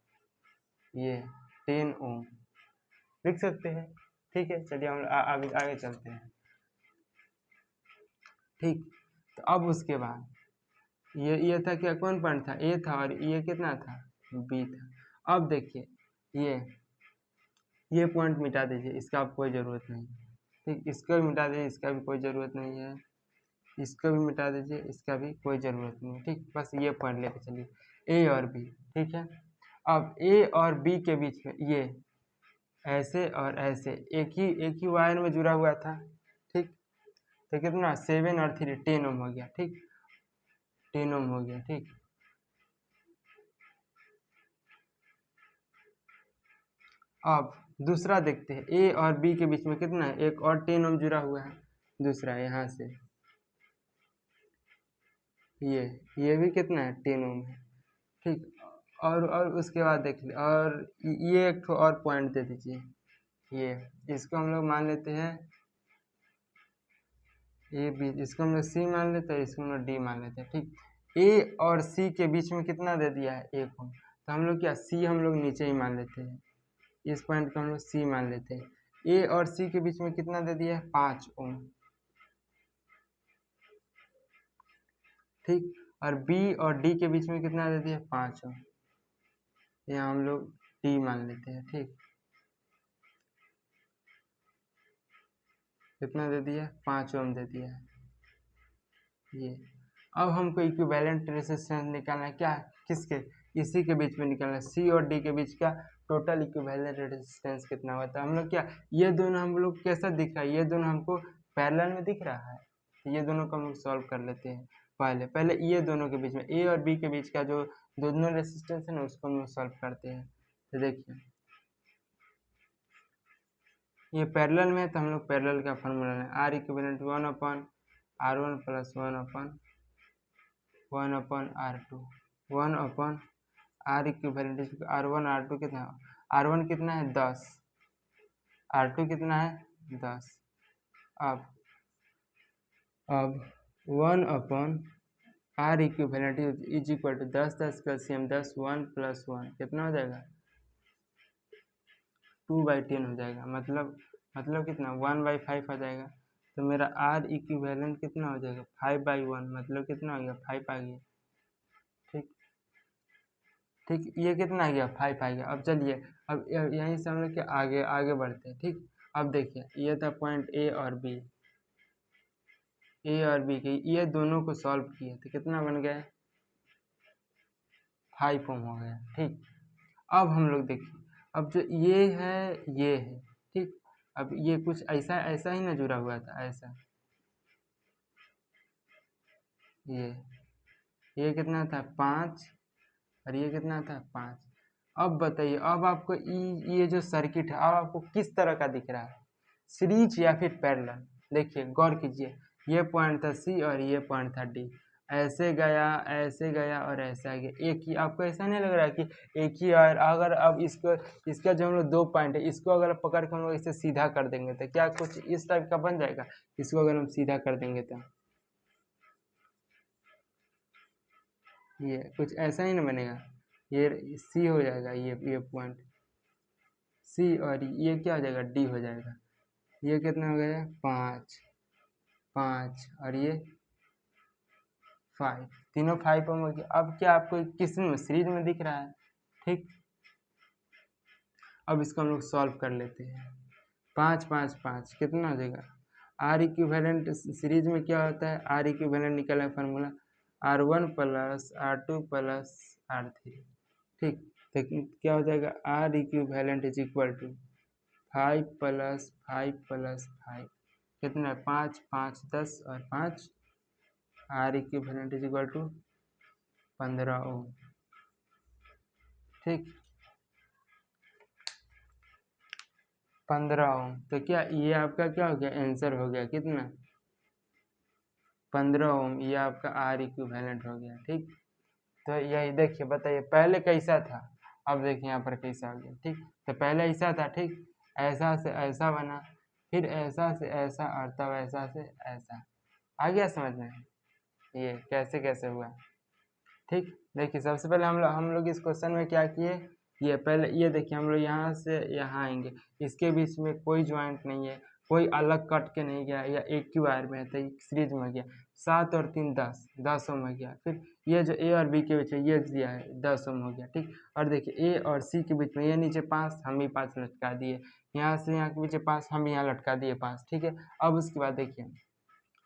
ये 10 ओम लिख सकते हैं, ठीक है। चलिए हम आगे आगे चलते हैं, ठीक। तो अब उसके बाद ये था क्या, कौन पॉइंट था, ए था, और ये कितना था, बी था। अब देखिए ये पॉइंट मिटा दीजिए, इसका अब कोई ज़रूरत नहीं, ठीक, इसका भी मिटा दीजिए, इसका भी कोई ज़रूरत नहीं है, इसको भी मिटा दीजिए, इसका भी कोई ज़रूरत नहीं है, ठीक। बस ये पॉइंट लेके चलिए ए और बी, ठीक है। अब ए और बी के बीच में ये ऐसे और ऐसे एक ही वायर में जुड़ा हुआ था, ठीक। तो कितना, 7 और 3 10 ओम हो गया, ठीक, 10 ओम हो गया, ठीक। अब दूसरा देखते हैं, ए और बी के बीच में कितना है, एक और 10 ओम जुड़ा हुआ है, दूसरा यहाँ से ये भी कितना है, 10 ओम है, ठीक। और उसके बाद देख ले, और ये एक और पॉइंट दे दीजिए, ये इसको हम लोग मान लेते हैं ए बी, इसको हम लोग सी मान लेते हैं, इसको हम लोग डी मान लेते हैं, ठीक। ए और सी के बीच में कितना दे दिया है, 1 ओम। तो हम लोग क्या, सी हम लोग नीचे ही मान लेते हैं, इस पॉइंट को हम लोग सी मान लेते हैं। ए और सी के बीच में कितना दे दिया है, 5 ओम, ठीक। और बी और डी के बीच में कितना दे दिया, 5 ओम, यहाँ हम लोग डी मान लेते हैं, ठीक। कितना दे दिया, 5 ओम दे दिया है ये। अब हमको इक्विवेलेंट रेजिस्टेंस निकालना है, क्या, किसके, इसी के बीच में निकालना है, सी और डी के बीच का टोटल इक्विवेलेंट रेजिस्टेंस कितना होता है। हम लोग क्या, ये दोनों हम लोग कैसा दिख रहा है, ये दोनों हमको पैरेलल में दिख रहा है, तो ये दोनों को हम लोग सॉल्व कर लेते हैं। पहले ये दोनों के बीच में, ए और बी के बीच का जो दोनों रेजिस्टेंस है ना, उसको हम लोग सॉल्व करते हैं। तो देखिए ये पैरेलल में है, तो हम लोग पैरेलल का फॉर्मूला लें, are equivalent 1/R1 plus 1/R2, 1/R equivalent, R1 R2 कितना, R1 कितना है 10, R2 कितना है 10। अब 1/R equivalent is equal to 10 का LCM 10, 1 प्लस 1 कितना हो जाएगा, 2/10 हो जाएगा, मतलब कितना, 1/5 आ जाएगा। तो मेरा R इक्विवेलेंट कितना हो जाएगा, 5/1, मतलब कितना हो गया, 5 आ गया, ठीक। ठीक, ये कितना आ गया, 5 आ गया। अब चलिए, अब यहीं से हम लोग के आगे आगे बढ़ते हैं, ठीक। अब देखिए ये था पॉइंट ए और बी के, ये दोनों को सॉल्व किए तो कितना बन गया, 5 ओम हो गया, ठीक। अब हम लोग देखिए, अब जो ये है, ठीक। अब ये कुछ ऐसा ऐसा ही ना जुड़ा हुआ था, ऐसा, ये कितना था 5 और ये कितना था 5। अब बताइए, अब आपको ये जो सर्किट है, अब आपको किस तरह का दिख रहा है, सीरीज या फिर पैरेलल। देखिए गौर कीजिए, ये पॉइंट था सी और ये पॉइंट था डी। ऐसे गया और ऐसे आ गया। एक ही आपको ऐसा नहीं लग रहा कि एक ही, और अगर अब इसको, इसका जो हम लोग 2 पॉइंट है, इसको अगर पकड़ कर हम लोग इसे सीधा कर देंगे तो क्या कुछ इस टाइप का बन जाएगा? इसको अगर हम सीधा कर देंगे तो ये कुछ ऐसा ही ना बनेगा। ये सी हो जाएगा, ये पॉइंट सी, और ये क्या हो जाएगा? डी हो जाएगा। ये कितना हो गया? 5 5 और ये 5, तीनों 5 हो गया। अब क्या आपको किस में सीरीज में दिख रहा है? ठीक, अब इसको हम लोग सॉल्व कर लेते हैं। 5 5 5 कितना हो जाएगा? आर इक्विवेलेंट सीरीज में क्या होता है? आर इक्विवेलेंट निकला है formula, R1 plus R2 plus R3। ठीक, तो क्या हो जाएगा? R equivalent is equal to 5 plus 5 plus 5 कितना है? 5 5 10 और 5, R equivalent is equal to 15 ohm. ठीक, 15 ओम। तो क्या ये आपका क्या हो गया? आंसर हो गया कितना? 15 ओम। ये आपका आर इक्विवेलेंट हो गया। ठीक, तो यही देखिए, बताइए पहले कैसा था, अब देखिए यहाँ पर कैसा हो गया। ठीक, तो पहले ऐसा था, ठीक, ऐसा से ऐसा बना, फिर ऐसा से ऐसा, और तब ऐसा से ऐसा। आ गया समझ में ये कैसे कैसे हुआ? ठीक, देखिए सबसे पहले हम लोग इस क्वेश्चन में क्या किए, ये पहले ये देखिए हम लोग यहाँ से यहाँ आएंगे, इसके बीच में कोई ज्वाइंट नहीं है, कोई अलग कट के नहीं गया, या एक ही वायर में है तो सीरीज में गया। 7 और 3 10, 10 ओम हो गया। फिर ये जो ए और बी के बीच है ये दिया है 10 ओम हो गया। ठीक, और देखिए ए और सी के बीच में ये नीचे 5, हम भी 5 लटका दिए, यहाँ से यहाँ के बीच 5, हम भी यहाँ लटका दिए 5। ठीक है, अब उसके बाद देखिए,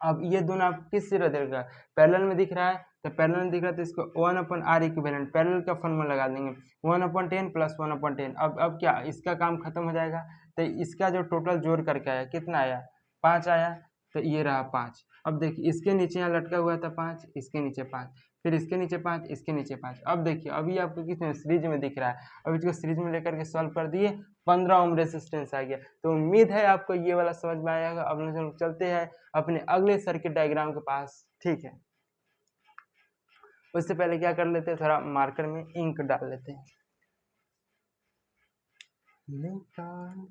अब ये दोनों आप किस से दिख रहा है? पैरेलल में दिख रहा है, तो पैरेलल में दिख रहा है तो इसको 1/r इक्विवेलेंट पैरेलल का फॉर्मूला लगा देंगे, 1/10 प्लस 1/10। अब क्या इसका काम खत्म हो जाएगा, तो इसका जो टोटल जोड़ करके आया कितना आया? 5 आया, तो ये रहा 5। अब देखिए इसके नीचे यहाँ लटका हुआ था 5, इसके नीचे 5, फिर इसके नीचे 5, इसके नीचे 5। अब देखिए अभी आपको किस सीरीज में दिख रहा है, अब इसको सीरीज में लेकर के सॉल्व कर दिए, 15 ओम रेजिस्टेंस आ गया। तो उम्मीद है आपको ये वाला समझ में आएगा। अब हम चलते हैं अपने अगले सर्किट डायग्राम के पास। ठीक है, उससे पहले क्या कर लेते हैं, थोड़ा मार्कर में इंक डाल लेते हैं। निकाल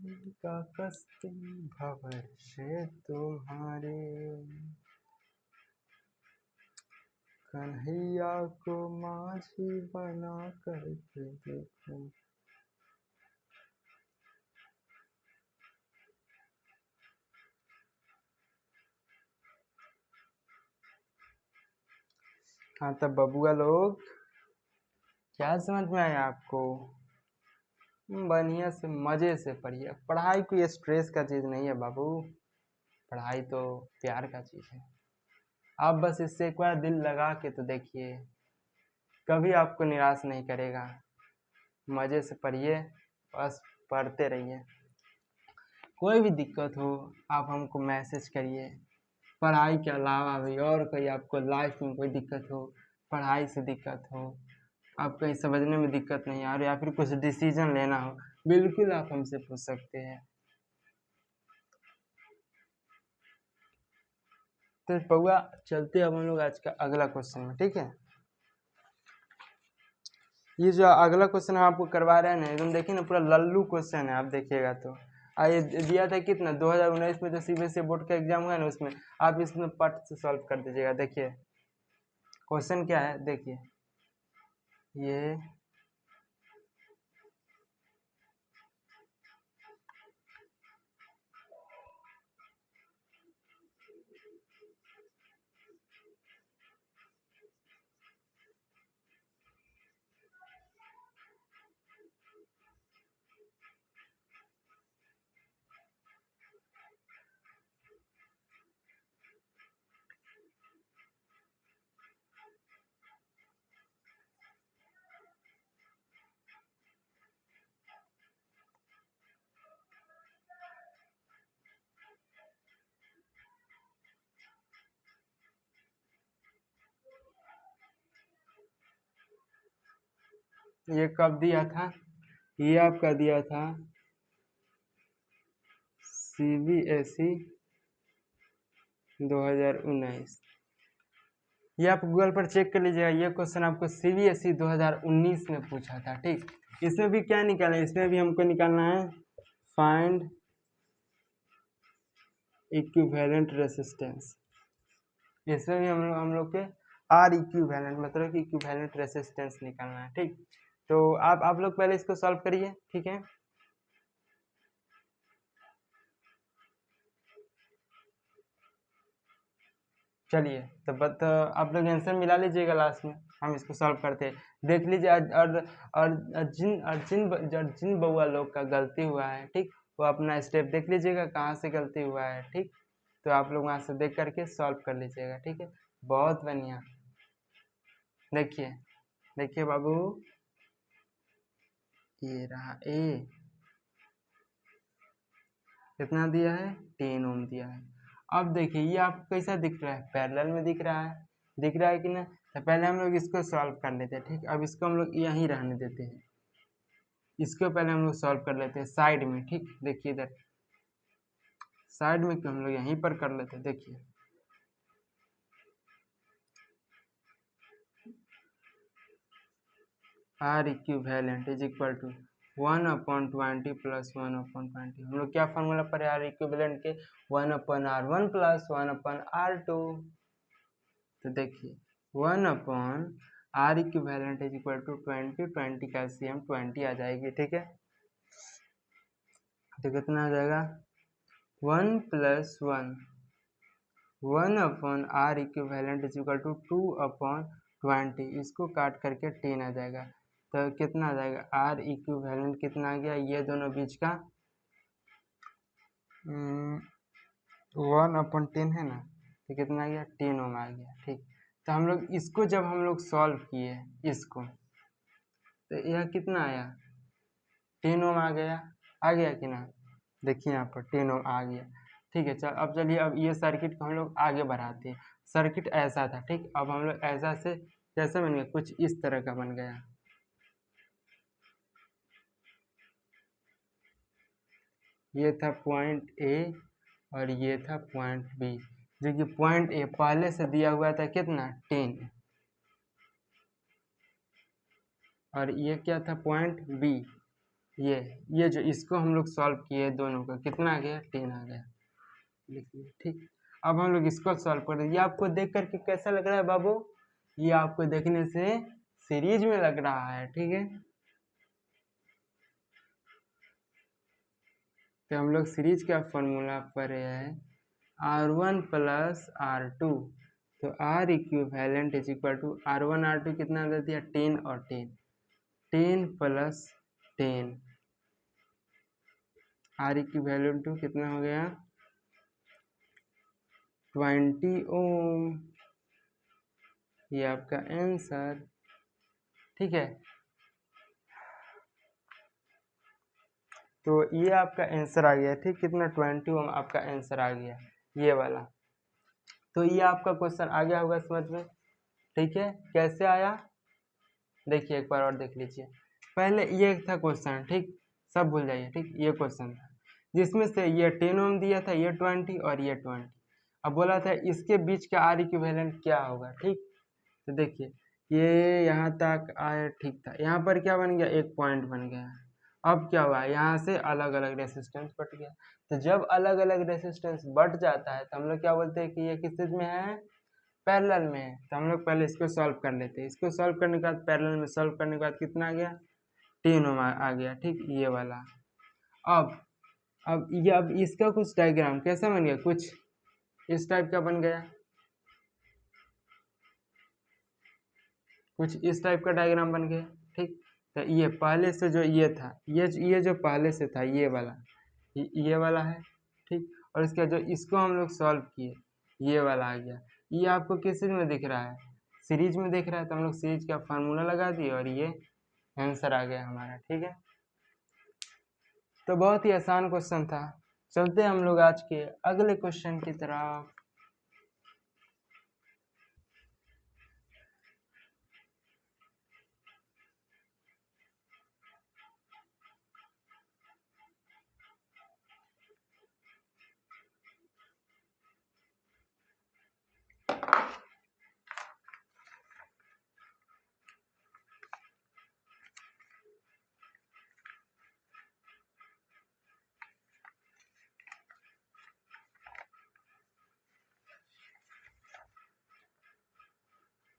का कस्ती भवर से तुम्हारे, कन्हैया को माझी बना करके देखो। हाँ, तब बबुआ लोग क्या समझ में आया आपको? बढ़िया से मजे से पढ़िए। पढ़ाई कोई स्ट्रेस का चीज़ नहीं है बाबू, पढ़ाई तो प्यार का चीज़ है। आप बस इससे एक बार दिल लगा के तो देखिए, कभी आपको निराश नहीं करेगा। मज़े से पढ़िए, बस पढ़ते रहिए। कोई भी दिक्कत हो आप हमको मैसेज करिए। पढ़ाई के अलावा भी और कोई आपको लाइफ में कोई दिक्कत हो, पढ़ाई से दिक्कत हो, आप कहीं समझने में दिक्कत नहीं आ रही, या फिर कुछ डिसीजन लेना हो, बिल्कुल आप हमसे पूछ सकते हैं। तो पौआ चलते अब हम लोग आज का अगला क्वेश्चन में। ठीक है, ये जो अगला क्वेश्चन हम आपको करवा रहे हैं ना, एकदम देखिए ना पूरा लल्लू क्वेश्चन है। आप देखिएगा तो ये दिया था कितना, 2019 में जो सीबीएसई बोर्ड का एग्जाम हुआ है ना, उसमें आप इसमें पट से सॉल्व कर दीजिएगा। देखिए क्वेश्चन क्या है, देखिए ये कब दिया था? ये आपका दिया था सीबीएसई 2019। ये आप गूगल पर चेक कर लीजिएगा, ये क्वेश्चन आपको CBSE 2019 में पूछा था। ठीक, इसमें भी क्या निकालना है, इसमें भी हमको निकालना है फाइंड इक्विवेलेंट रेसिस्टेंस। इसमें भी हम लोग के आर इक्विवेलेंट मतलब कि इक्विवेलेंट रेसिस्टेंस निकालना है। ठीक, तो आप लोग पहले इसको सॉल्व करिए। ठीक है, चलिए तो आप लोग आंसर मिला लीजिएगा लास्ट में, हम इसको सॉल्व करते हैं। देख लीजिए और जिन बउआ लोग का गलती हुआ है, ठीक, वो अपना स्टेप देख लीजिएगा कहाँ से गलती हुआ है। ठीक, तो आप लोग वहाँ से देख करके सॉल्व कर लीजिएगा। ठीक है, बहुत बढ़िया। देखिए देखिए बाबू, ये रहा ए, कितना दिया है, 10 ओम दिया है। अब देखिए ये आपको कैसा दिख रहा है, पैरेलल में दिख रहा है कि ना। तो पहले हम लोग इसको सॉल्व कर लेते हैं। ठीक, अब इसको हम लोग यहीं रहने देते हैं, इसको पहले हम लोग सॉल्व कर लेते हैं साइड में। ठीक, देखिए इधर साइड में हम लोग यहीं पर कर लेते हैं। देखिए R equivalent is equal to 1/20 plus 1/20। हम लोग क्या फॉर्मूला पर आर इक्विवेलेंट के, 1/R1 प्लस 1/R2। तो देखिए 1/R equivalent is equal to 20 का LCM 20 आ जाएगी। ठीक है, तो कितना आ जाएगा, 1 + 1 1/R equivalent is equal to 2/20। इसको काट करके 10 आ जाएगा। तो कितना आ जाएगा, आर इक्विवेलेंट कितना आ गया, ये दोनों बीच का 1/10 है ना, तो कितना आ गया, 10 ओम आ गया। ठीक, तो हम लोग इसको जब हम लोग सॉल्व किए इसको, तो यह कितना आया, 10 ओम आ गया कि ना। देखिए यहाँ पर 10 ओम आ गया। ठीक है, चल अब चलिए, अब ये सर्किट को हम लोग आगे बढ़ाते हैं। सर्किट ऐसा था, ठीक, अब हम लोग ऐसा से कैसे बन गया, कुछ इस तरह का बन गया। ये था पॉइंट ए और ये था पॉइंट बी, जो कि पॉइंट ए पहले से दिया हुआ था कितना, 10, और ये क्या था पॉइंट बी, ये जो इसको हम लोग सॉल्व किए दोनों का, कितना आ गया, 10 आ गया। लिखिए। ठीक, अब हम लोग इसको सॉल्व कर दें। ये आपको देख करके कैसा लग रहा है बाबू, ये आपको देखने से सीरीज में लग रहा है। ठीक है, तो हम लोग सीरीज का फॉर्मूला पर है R1 + R2। तो R equivalent is equal to R1 R2 कितना दे दिया, 10 और 10, 10 + 10, R इक्विवेलेंट टू कितना हो गया, 20 ओम। ये आपका आंसर। ठीक है, तो ये आपका आंसर आ गया। ठीक, कितना, 20 ओम आपका आंसर आ गया, ये वाला। तो ये आपका क्वेश्चन आ गया होगा समझ में। ठीक है, कैसे आया, देखिए एक बार और देख लीजिए। पहले ये था क्वेश्चन, ठीक, सब भूल जाइए। ठीक, ये क्वेश्चन था जिसमें से ये 10 ओम दिया था, ये 20 और ये 20। अब बोला था इसके बीच का आर इक्विवेलेंट क्या होगा। ठीक, तो देखिए ये यहाँ तक आया, ठीक था, यहाँ पर क्या बन गया, एक पॉइंट बन गया। अब क्या हुआ, यहाँ से अलग अलग रेसिस्टेंस बढ़ गया। तो जब अलग अलग रेसिस्टेंस बढ़ जाता है तो हम लोग क्या बोलते हैं कि ये किस चीज में है, पैरेलल में है। तो हम लोग पहले इसको सॉल्व कर लेते हैं। इसको सॉल्व करने के बाद पैरेलल में सॉल्व करने के बाद कितना आ गया, 10 ओम आ गया। ठीक, ये वाला। अब इसका कुछ डायग्राम कैसा बन गया, कुछ इस टाइप का बन गया, कुछ इस टाइप का डायग्राम बन गया। ठीक, तो ये पहले से जो ये था, ये जो पहले से था ये वाला, ये वाला है। ठीक, और इसका जो इसको हम लोग सॉल्व किए, ये वाला आ गया। ये आपको किस चीज में दिख रहा है, सीरीज में दिख रहा है। तो हम लोग सीरीज का फार्मूला लगा दिए और ये आंसर आ गया हमारा। ठीक है, तो बहुत ही आसान क्वेश्चन था। चलते हम लोग आज के अगले क्वेश्चन की तरफ।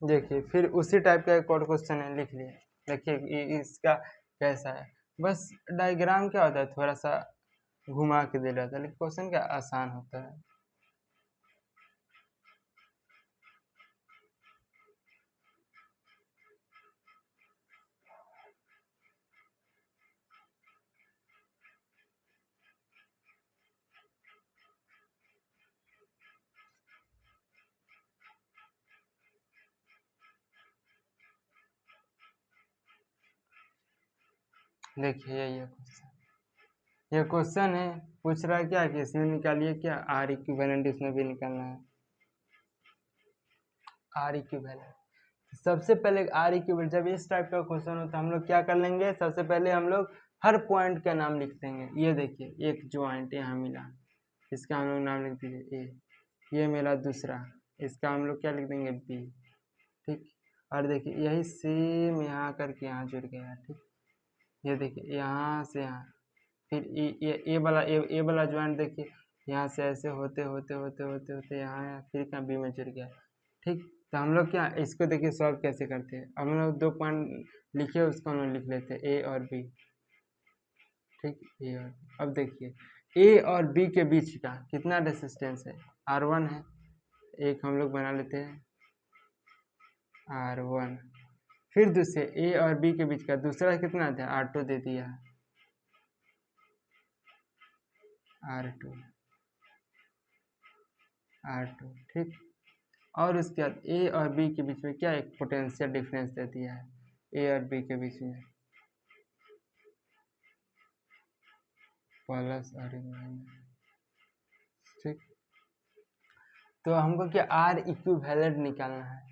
देखिए फिर उसी टाइप का एक और क्वेश्चन है, लिख लिए। देखिए इसका कैसा है, बस डायग्राम क्या होता है थोड़ा सा घुमा के दे रहा था, लेकिन क्वेश्चन क्या आसान होता है। देखिए यही ये क्वेश्चन है, पूछ रहा है क्या कि इसमें निकालिए क्या आर इक्विवेलेंट, इसमें भी निकालना है आर इक्विवेलेंट। सबसे पहले आर इक्विवेलेंट, जब इस टाइप का क्वेश्चन होता है हम लोग क्या कर लेंगे, सबसे पहले हम लोग हर पॉइंट का नाम लिख देंगे। ये देखिए एक ज्वाइंट यहाँ मिला, इसका हम लोग नाम लिख दीजिए ए, ये मेरा दूसरा, इसका हम लोग क्या लिख देंगे बी, ठीक। और देखिए यही सेम यहाँ करके यहाँ जुड़ गया, ठीक। ये देखिए यहाँ से यहाँ, फिर ये वाला ज्वाइंट देखिए यहाँ से ऐसे होते होते होते होते होते यहाँ आया, फिर कहाँ बी में जुड़ गया, ठीक। तो हम लोग क्या इसको देखिए सॉल्व कैसे करते हैं, हम लोग 2 पॉइंट लिखे उसको हम लोग लिख लेते हैं ए और बी, ठीक। ए और अब देखिए ए और बी के बीच का कितना रेसिस्टेंस है, R1 है, एक हम लोग बना लेते हैं R1। फिर दूसरे ए और बी के बीच का दूसरा कितना था, R2 दे दिया, R2 ठीक। और उसके बाद ए और बी के बीच में क्या एक पोटेंशियल डिफरेंस दे दिया है, ए और बी के बीच में प्लस और माइनस, ठीक। तो हमको क्या आर इक्विवेलेंट निकालना है,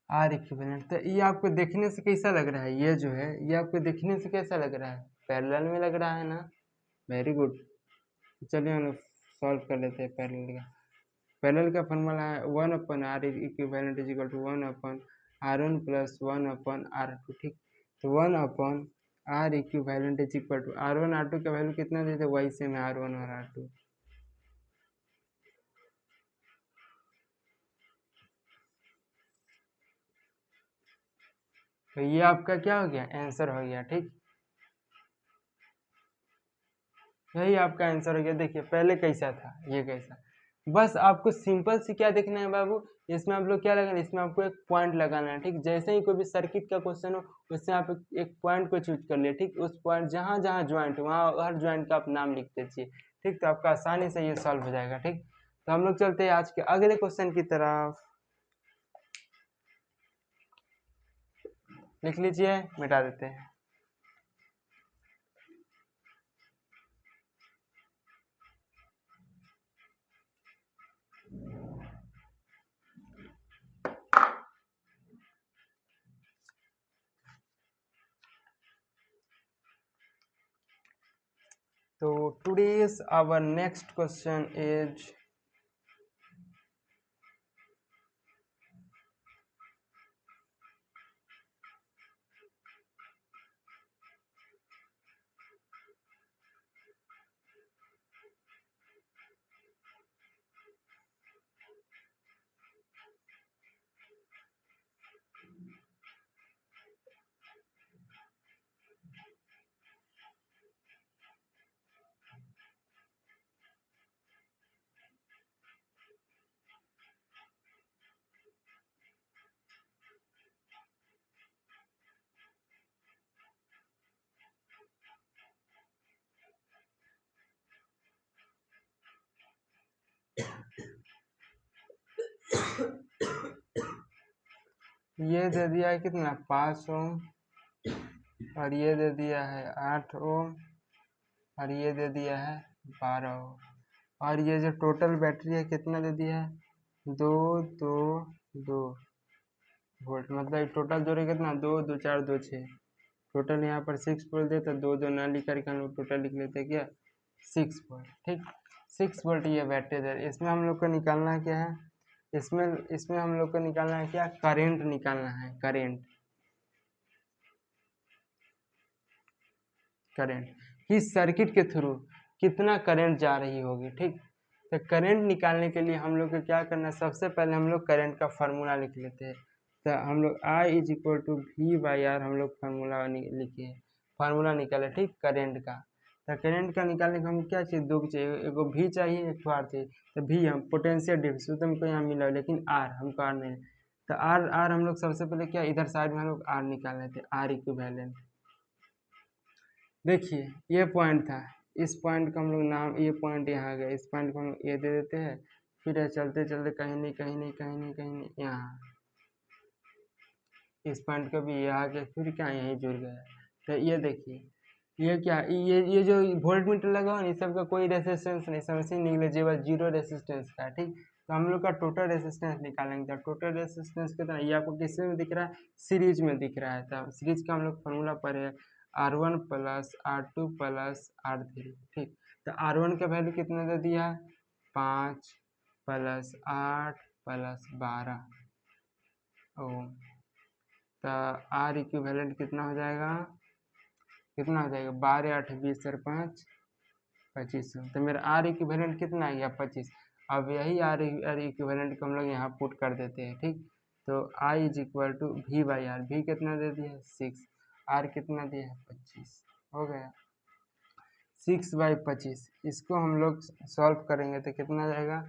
आर इक्विवेलेंट। तो ये आपको देखने से कैसा लग रहा है, ये जो है ये आपको देखने से कैसा लग रहा है, पैरेलल में लग रहा है ना, वेरी गुड। चलिए हम लोग सॉल्व कर लेते हैं पैरेलल का। पैरेलल का फॉर्मूला है 1/r equivalent is equal to 1/r1 plus 1/r2, ठीक। तो 1/r equivalent is equal to R1 R2 का वैल्यू कितना देते, वही से में R1 और R2। तो ये आपका क्या हो गया, आंसर हो गया, ठीक। यही आपका आंसर हो गया। देखिए पहले कैसा था, ये कैसा, बस आपको सिंपल से क्या देखना है बाबू, इसमें आप लोग क्या लगाना है, इसमें आपको एक पॉइंट लगाना है, ठीक। जैसे ही कोई भी सर्किट का क्वेश्चन हो उससे आप एक पॉइंट को चूज कर लिए, ठीक। उस पॉइंट जहाँ जहाँ ज्वाइंट हो वहाँ हर ज्वाइंट का आप नाम लिख दीजिए, ठीक। तो आपका आसानी से ये सॉल्व हो जाएगा, ठीक। तो हम लोग चलते हैं आज के अगले क्वेश्चन की तरफ। लिख लीजिए, मिटा देते हैं। तो today's our next question is ये दे दिया है कितना 5 ओम, और ये दे दिया है 8 ओम, और ये दे दिया है 12 ओम, और ये जो टोटल बैटरी है कितना दे दिया है 2 2 2 वोल्ट। मतलब टोटल जोड़े कितना 2 2 4 2 6, टोटल यहाँ पर 6 वोल्ट दे, तो 2 2 ना लिख करके हम लोग टोटल लिख लेते हैं क्या 6 वोल्ट, ठीक। 6 वोल्ट ये बैटरी दे। इसमें हम लोग को निकालना क्या है, इसमें हम लोग को निकालना है क्या, करेंट निकालना है, करेंट कि सर्किट के थ्रू कितना करंट जा रही होगी, ठीक। तो करंट निकालने के लिए हम लोग को क्या करना है, सबसे पहले हम लोग करंट का फार्मूला लिख लेते हैं। तो हम लोग I = V/R हम लोग फार्मूला लिखे, फार्मूला निकाले, ठीक, करंट का। तो करंट का निकालने का हम क्या चाहिए, दो चाहिए, एगो V चाहिए, एक R चाहिए। तो V हम पोटेंशियल डिफरेंस तो हमको यहाँ मिला, लेकिन R हमको R नहीं। तो R हम लोग सबसे पहले क्या, इधर साइड में हम लोग R निकाल लेते हैं, R इक्विवेलेंट। देखिए ये पॉइंट था, इस पॉइंट का हम लोग नाम, ये पॉइंट यहाँ आ गया, इस पॉइंट को हम लोग ये दे देते हैं। फिर चलते चलते कहीं नहीं कहीं नहीं कहीं नहीं कहीं नहीं यहाँ, इस पॉइंट का भी ये आ गया, फिर क्या यहीं जुड़ गया। तो ये देखिए ये क्या, ये जो वोल्ट मीटर लगा हुआ ना, इस सब का कोई रेसिस्टेंस नहीं, समझिए निगलेजेबल, जीरो रेसिस्टेंस का, ठीक। तो हम लोग का टोटल रेसिस्टेंस निकालेंगे। तो टोटल रेसिस्टेंस कितना, ये आपको किसमें में दिख रहा है, सीरीज में दिख रहा है। तो सीरीज का हम लोग फॉर्मूला पर है R1 + R2 + R3, ठीक। तो R1 का वैल्यू कितना दे दिया, 5 + 8 + 12 ओम। तो R इक्विवेलेंट कितना हो जाएगा, 12 8 20 और 5 2500। तो मेरा R इक्विवेलेंट कितना आ गया, 25। अब यही R इक्विवेलेंट को हम लोग यहाँ पुट कर देते हैं, ठीक। तो I = V/R, V कितना दे दिया है, 6, R कितना दिया है, 25, हो गया 6/25। इसको हम लोग सॉल्व करेंगे तो कितना जाएगा,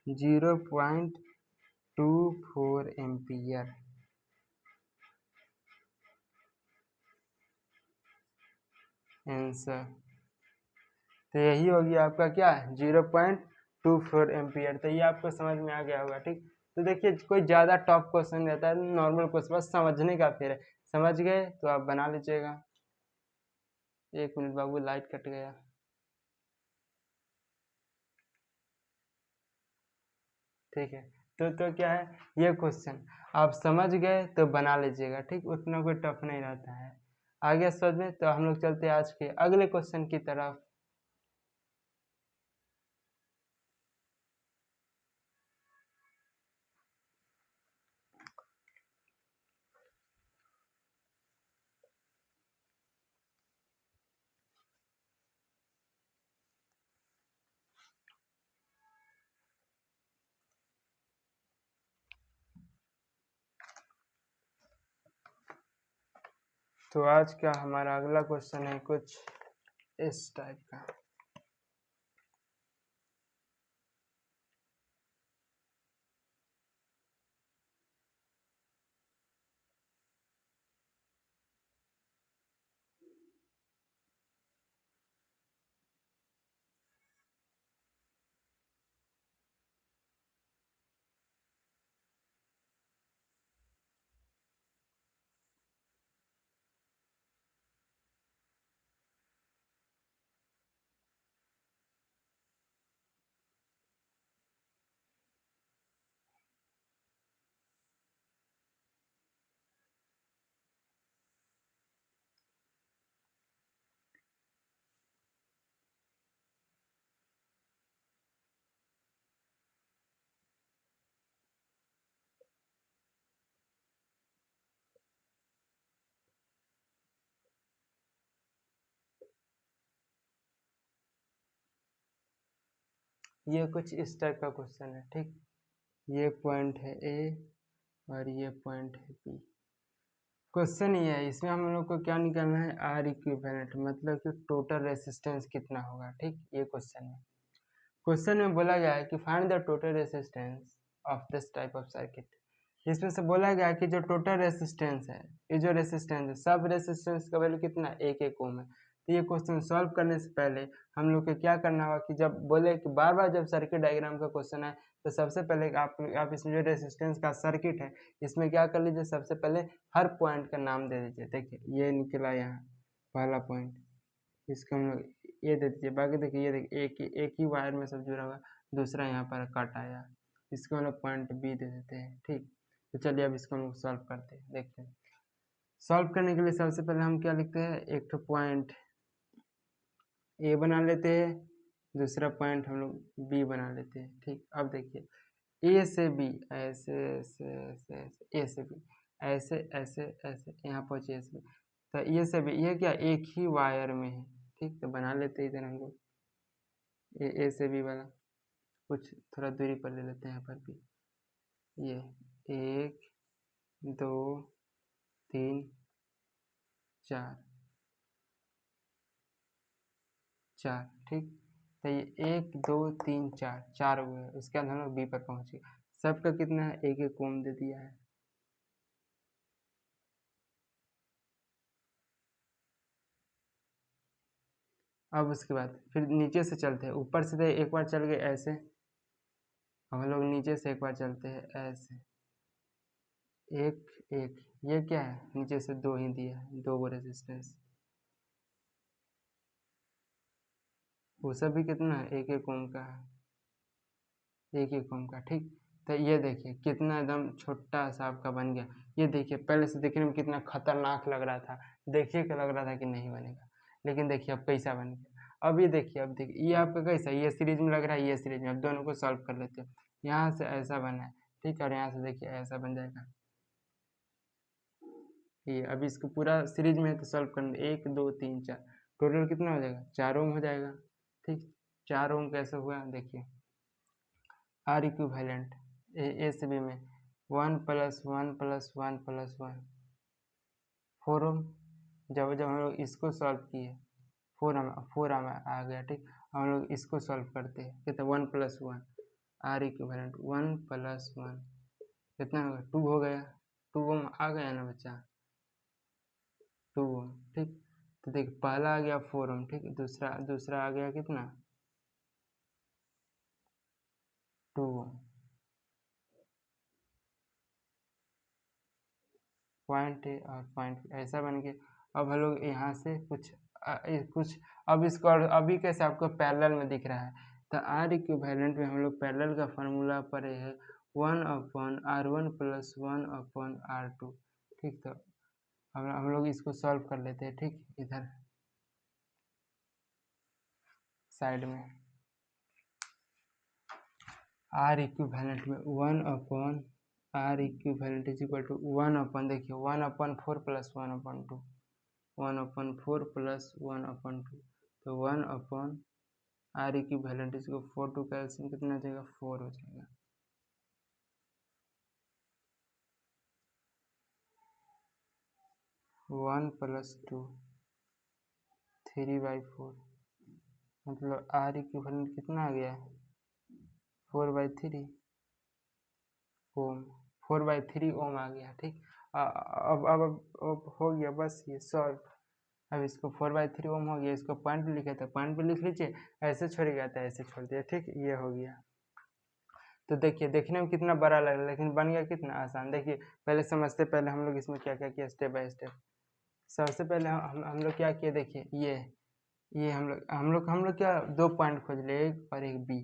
0.24 एम्पियर। आंसर तो यही होगी आपका क्या, 0.24 एम्पियर। तो ये आपको समझ में आ गया होगा, ठीक। तो देखिए कोई ज़्यादा टॉप क्वेश्चन रहता है, नॉर्मल क्वेश्चन बस समझने का फिर है, समझ गए तो आप बना लीजिएगा। 1 मिनट बाबू, लाइट कट गया। ठीक है, तो क्या है, ये क्वेश्चन आप समझ गए तो बना लीजिएगा, ठीक, उतना कोई टफ नहीं रहता है। आगे समझ में, तो हम लोग चलते हैं आज के अगले क्वेश्चन की तरफ। तो आज का हमारा अगला क्वेश्चन है कुछ इस टाइप का। ये कुछ इस टाइप का क्वेश्चन है, ठीक। ये पॉइंट है ए और ये पॉइंट है बी। क्वेश्चन ये है, इसमें हम लोग को क्या निकालना है, आर इक्विवेलेंट, मतलब कि टोटल रेसिस्टेंस कितना होगा, ठीक। ये क्वेश्चन है। क्वेश्चन में बोला गया है कि find the total resistance of this type of circuit. इसमें से बोला गया है कि जो टोटल रेसिस्टेंस है, ये जो रेसिस्टेंस है, सब रेसिस्टेंस का वैल्यू कितना, 1 ओम है। तो ये क्वेश्चन सॉल्व करने से पहले हम लोग को क्या करना होगा कि जब बोले कि बार बार जब सर्किट डायग्राम का क्वेश्चन है, तो सबसे पहले आप इसमें जो रेसिस्टेंस का सर्किट है, इसमें क्या कर लीजिए, सबसे पहले हर पॉइंट का नाम दे दीजिए। देखिए ये निकला यहाँ पहला पॉइंट, इसको हम लोग ये दे दीजिए। बाकी देखिए ये देखिए एक ही वायर में सब जुड़ा हुआ, दूसरा यहाँ पर कट आया, इसको हम लोग पॉइंट बी दे देते हैं, ठीक। तो चलिए अब इसको हम लोग सॉल्व करते हैं, देखते हैं। सॉल्व करने के लिए सबसे पहले हम क्या लिखते हैं, एक तो पॉइंट ए बना लेते हैं, दूसरा पॉइंट हम लोग बी बना लेते हैं, ठीक। अब देखिए ए से बी, ऐसे ऐसे ऐसे ऐसे, ए से बी, ऐसे ऐसे ऐसे, यहाँ पहुँचे ए से बी। तो ये से बी, ये क्या एक ही वायर में है, ठीक। तो बना लेते हैं इधर हम लोग ए से बी वाला। कुछ थोड़ा दूरी पर ले लेते हैं यहाँ पर भी। ये 1 2 3 4 4 ठीक। तो ये 1 2 3 4 4 हो गए। उसके बाद हम लोग बी पर पहुँचे। सबका कितना है, एक एक ओम दे दिया है। अब उसके बाद फिर नीचे से चलते हैं। ऊपर से तो एक बार चल गए ऐसे, हम लोग नीचे से एक बार चलते हैं ऐसे। एक एक ये क्या है, नीचे से 2 ही दिया है, 2 वो रेजिस्टेंस। वो सब भी कितना है, एक एक ओम का है, एक एक ओम का ठीक। तो ये देखिए कितना एकदम छोटा सा आपका बन गया। ये देखिए पहले से देखने में कितना खतरनाक लग रहा था, देखिए क्या लग रहा था कि नहीं बनेगा, लेकिन देखिए अब कैसा बन गया। अब ये देखिए, अब देखिए ये आपका कैसा, ये सीरीज में लग रहा है, ये सीरीज में। अब दोनों को सॉल्व कर लेते हैं। यहाँ से ऐसा बना है ठीक, और यहाँ से देखिए ऐसा बन जाएगा। ये अब इसको पूरा सीरीज में है तो सॉल्व करना, 1 2 3 4 टोटल कितना हो जाएगा, 4 ओम हो जाएगा ठीक। 4 ओम कैसे हुआ देखिए, आर इक्विवेलेंट ए से बी में 1 + 1 + 1 + 1 4 ओम। जब जब हम लोग इसको सॉल्व किए 4 हमें आ गया ठीक। हम लोग इसको सॉल्व करते हैं कितना, 1 + 1 आर इक्विवेलेंट 1 + 1 कितना होगा, 2 हो गया। 2 ओम आ गया ना बच्चा, 2 ओम ठीक। तो देख पहला आ गया 4 ओम ठीक, दूसरा दूसरा आ गया कितना, 2 ओम। पॉइंट ए और पॉइंट ऐसा बन के अब हम लोग यहाँ से कुछ अब इसको अभी कैसे आपको पैरेलल में दिख रहा है, तो आर इक्विवेलेंट में हम लोग पैरेलल का फार्मूला पढ़े है 1/R1 + 1/R2 ठीक। तो हम लोग इसको सॉल्व कर लेते हैं ठीक, इधर साइड में आर इक्विवेलेंट में 1/R equivalent is equal to 1 देखिए 1/4 + 1/2 1/4 + 1/2 तो 1/R इक्विवेलेंट इसको 4 2 कैल्सियम कितना हो जाएगा, 4 हो जाएगा। वन + 2 3/4 मतलब आर इक्विवेलेंट कितना आ गया, 4/3 ओम, 4/3 ओम आ गया ठीक। अब हो गया बस ये सॉल्व। अब इसको 4/3 ओम हो गया, इसको पॉइंट पे लिखा था, पॉइंट पे लिख लीजिए, ऐसे छोड़ेगा तो ऐसे छोड़ दिया ठीक, ये हो गया। तो देखिए देखने में कितना बड़ा लग रहा है, लेकिन बन गया कितना आसान। देखिए पहले समझते, पहले हम लोग इसमें क्या क्या किया स्टेप बाय स्टेप। सबसे पहले हम लोग क्या किए देखिए, ये हम लोग क्या 2 पॉइंट खोज लिए, एक और एक बी।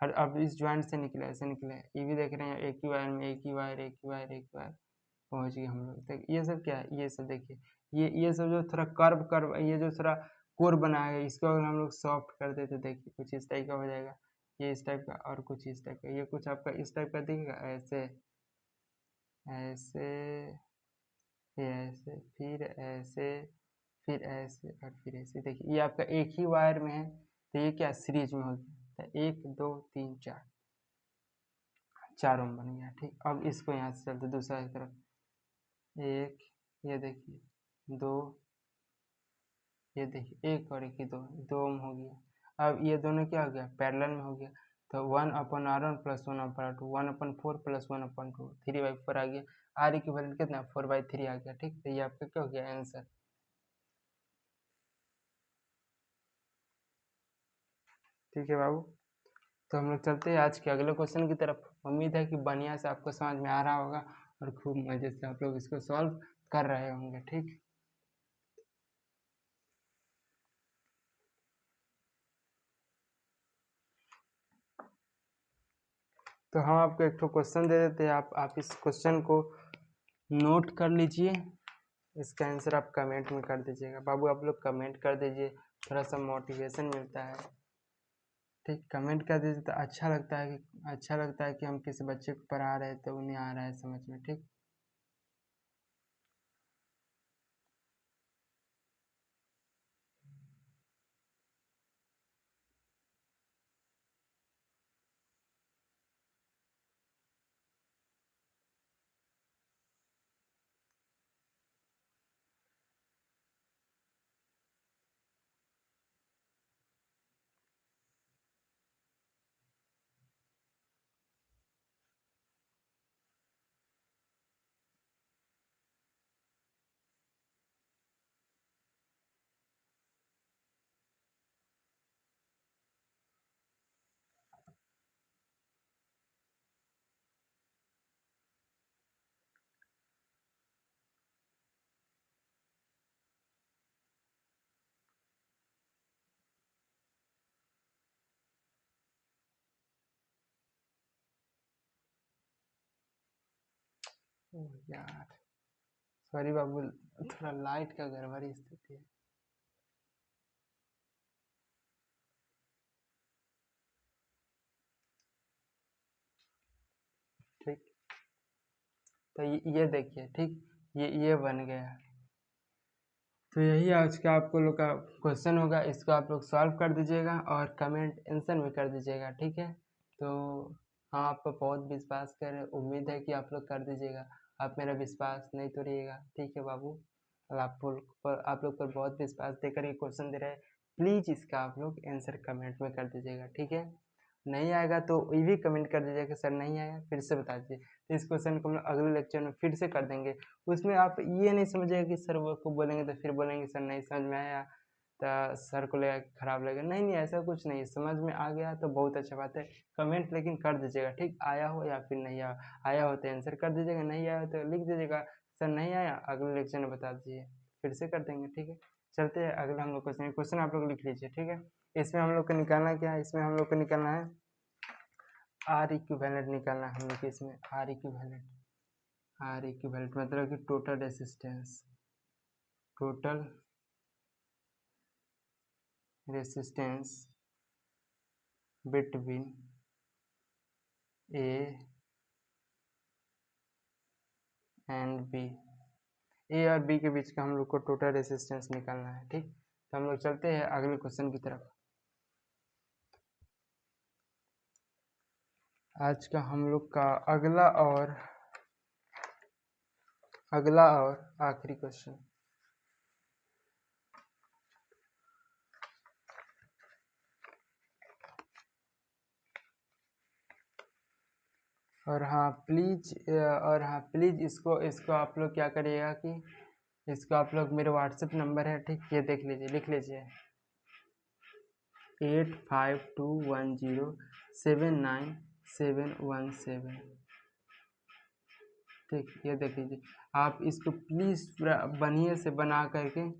और अब इस ज्वाइंट से निकले, ऐसे निकले, ये भी देख रहे हैं एक ही वायर में, एक ही वायर एक ही वायर एक वायर पहुँच गए हम लोग तक। ये सब क्या है, ये सब देखिए, ये सब जो थोड़ा कर्व ये जो थोड़ा कोर बनाया है, इसको अगर हम लोग सॉफ्ट कर देते देखिए कुछ इस टाइप का हो जाएगा, ये इस टाइप का और कुछ इस टाइप का, ये कुछ आपका इस टाइप का दिखेगा, ऐसे ऐसे फिर ऐसे फिर ऐसे फिर ऐसे और फिर ऐसे। देखिए ये आपका एक ही वायर में है, तो ये क्या सीरीज में हो गया, तो 1 2 3 4 4 ओम बन गया ठीक। अब इसको यहाँ से चलते दूसरा की तरफ, एक ये देखिए, 2 ये देखिए, एक और एक ही 2 2 ओम हो गया। अब ये दोनों क्या हो गया, पैरेलल में हो गया, तो 1/R1 + 1/2 1/4 + 1/2 3/4 आ गया। आर इक्विवेलेंट कितना, 4/3 आ गया ठीक। तो ये आपका क्या हो गया आंसर। ठीक है बाबू, तो हम लोग चलते हैं आज के अगले क्वेश्चन की तरफ। उम्मीद है कि बढ़िया से आपको समझ में आ रहा होगा और खूब मजे से आप लोग इसको सॉल्व कर रहे होंगे ठीक। तो हम आपको एक क्वेश्चन दे देते हैं, आप इस क्वेश्चन को नोट कर लीजिए, इसका आंसर आप कमेंट में कर दीजिएगा। बाबू आप लोग कमेंट कर दीजिए, थोड़ा सा मोटिवेशन मिलता है ठीक। कमेंट कर दीजिए तो अच्छा लगता है कि हम किसी बच्चे को पढ़ा रहे हैं तो उन्हें आ रहा है समझ में ठीक। यार सॉरी बाबू, थोड़ा लाइट का गड़बड़ी स्थिति है। ठीक, तो ये देखिए, ठीक, ये बन गया। तो यही आज का आप लोग का क्वेश्चन होगा, इसको आप लोग सॉल्व कर दीजिएगा और कमेंट आंसर में कर दीजिएगा, ठीक है। तो हाँ, आप पर बहुत विश्वास कर, उम्मीद है कि आप लोग कर दीजिएगा। आप मेरा विश्वास नहीं तोड़िएगा, ठीक है बाबू। और आप लोग पर बहुत विश्वास देकर ये क्वेश्चन दे रहे हैं, प्लीज़ इसका आप लोग आंसर कमेंट में कर दीजिएगा, ठीक है। नहीं आएगा तो ये भी कमेंट कर दीजिएगा कि सर नहीं आया, फिर से बता दीजिए। तो इस क्वेश्चन को हम लोग अगले लेक्चर में फिर से कर देंगे। उसमें आप ये नहीं समझिएगा कि सर वो को बोलेंगे तो फिर बोलेंगे सर नहीं समझ में आया, तो सर को लगेगा खराब लगेगा। नहीं नहीं, ऐसा कुछ नहीं, समझ में आ गया तो बहुत अच्छा बात है। कमेंट लेकिन कर दीजिएगा, ठीक, आया हो या फिर नहीं आया। आया हो तो आंसर कर दीजिएगा, नहीं आया तो लिख दीजिएगा सर नहीं आया, अगले लेक्चर में बता दीजिए, फिर से कर देंगे, ठीक है। चलते हैं अगला हम लोग क्वेश्चन आप लोग लिख लीजिए, ठीक है। इसमें हम लोग को निकालना क्या है, इसमें हम लोग को निकालना है आर इक्विवेलेंट निकालना है हम लोग को। इसमें आर इक्विवेलेंट मतलब कि total resistance between A and B, A और बी के बीच का हम लोग को टोटल रेसिस्टेंस निकालना है, ठीक। तो हम लोग चलते हैं अगले क्वेश्चन की तरफ। आज का हम लोग का अगला और आखिरी क्वेश्चन। और हाँ प्लीज़ इसको आप लोग क्या करिएगा कि इसको आप लोग, मेरे व्हाट्सएप नंबर है, ठीक, ये देख लीजिए, लिख लीजिए 8521079717, ठीक, ये देख लीजिए। आप इसको प्लीज़ पूरा बढ़िया से बना करके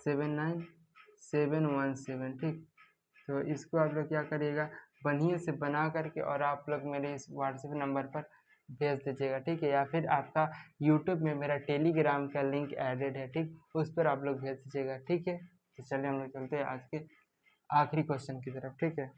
79717, ठीक। तो इसको आप लोग क्या करिएगा, बढ़िया से बना करके और आप लोग मेरे इस व्हाट्सएप नंबर पर भेज दीजिएगा, ठीक है। या फिर आपका यूट्यूब में मेरा टेलीग्राम का लिंक एडेड है, ठीक, उस पर आप लोग भेज दीजिएगा, ठीक है। तो चलिए हम लोग चलते हैं आज के आखिरी क्वेश्चन की तरफ, ठीक है।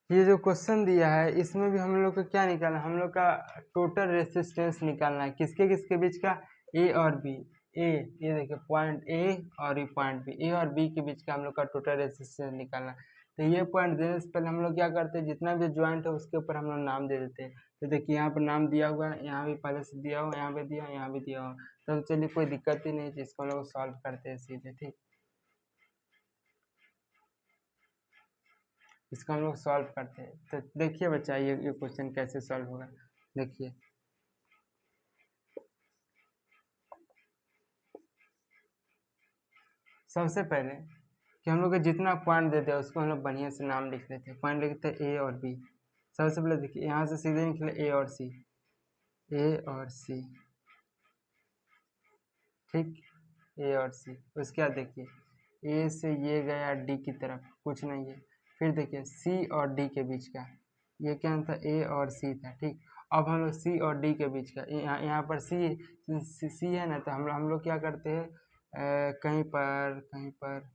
ये जो क्वेश्चन दिया है इसमें भी हम लोग को क्या निकालना है, हम लोग का टोटल रेसिस्टेंस निकालना है, किसके किसके बीच का, ए और बी। ये देखिए पॉइंट ए और ये पॉइंट बी, ए और बी के बीच का हम लोग का टोटल रेसिस्टेंस निकालना है। तो ये पॉइंट देने से पहले हम लोग क्या करते हैं, जितना भी ज्वाइंट है उसके ऊपर हम लोग नाम दे देते हैं। तो देखिए यहाँ पर नाम दिया हुआ है, यहाँ भी पहले से दिया हुआ, यहाँ पे दिया, यहाँ भी दिया हुआ। तो चलिए कोई दिक्कत ही नहीं, जिसको हम लोग सॉल्व करते हैं सीधे, ठीक। इसको हम लोग सॉल्व करते हैं। तो देखिए बच्चा, ये क्वेश्चन कैसे सॉल्व होगा, देखिए। सबसे पहले कि हम लोग को जितना पॉइंट देते हैं उसको हम लोग बढ़िया से नाम लिख लेते हैं, पॉइंट लिखते हैं ए और बी। सबसे पहले देखिए यहाँ से सीधे निकले ए और सी, ठीक, ए और सी। उसके बाद देखिए ए से ये गया डी की तरफ, कुछ नहीं है। फिर देखिए सी और डी के बीच का, ये क्या था, ए और सी था, ठीक। अब हम लोग सी और डी के बीच का, यहाँ पर सी है ना, तो हम लोग क्या करते हैं, कहीं पर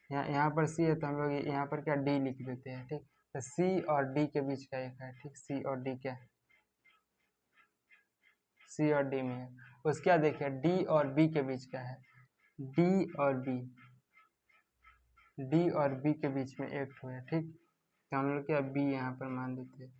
यहाँ पर सी है तो हम लोग यहाँ पर क्या डी लिख देते हैं, ठीक। तो सी और डी के बीच का एक है, ठीक। सी और डी क्या, सी और डी में है। उसके बाद देखिए डी और बी के बीच का है, डी और बी के बीच में एक है, ठीक। तो हम लोग क्या बी यहाँ पर मान देते हैं,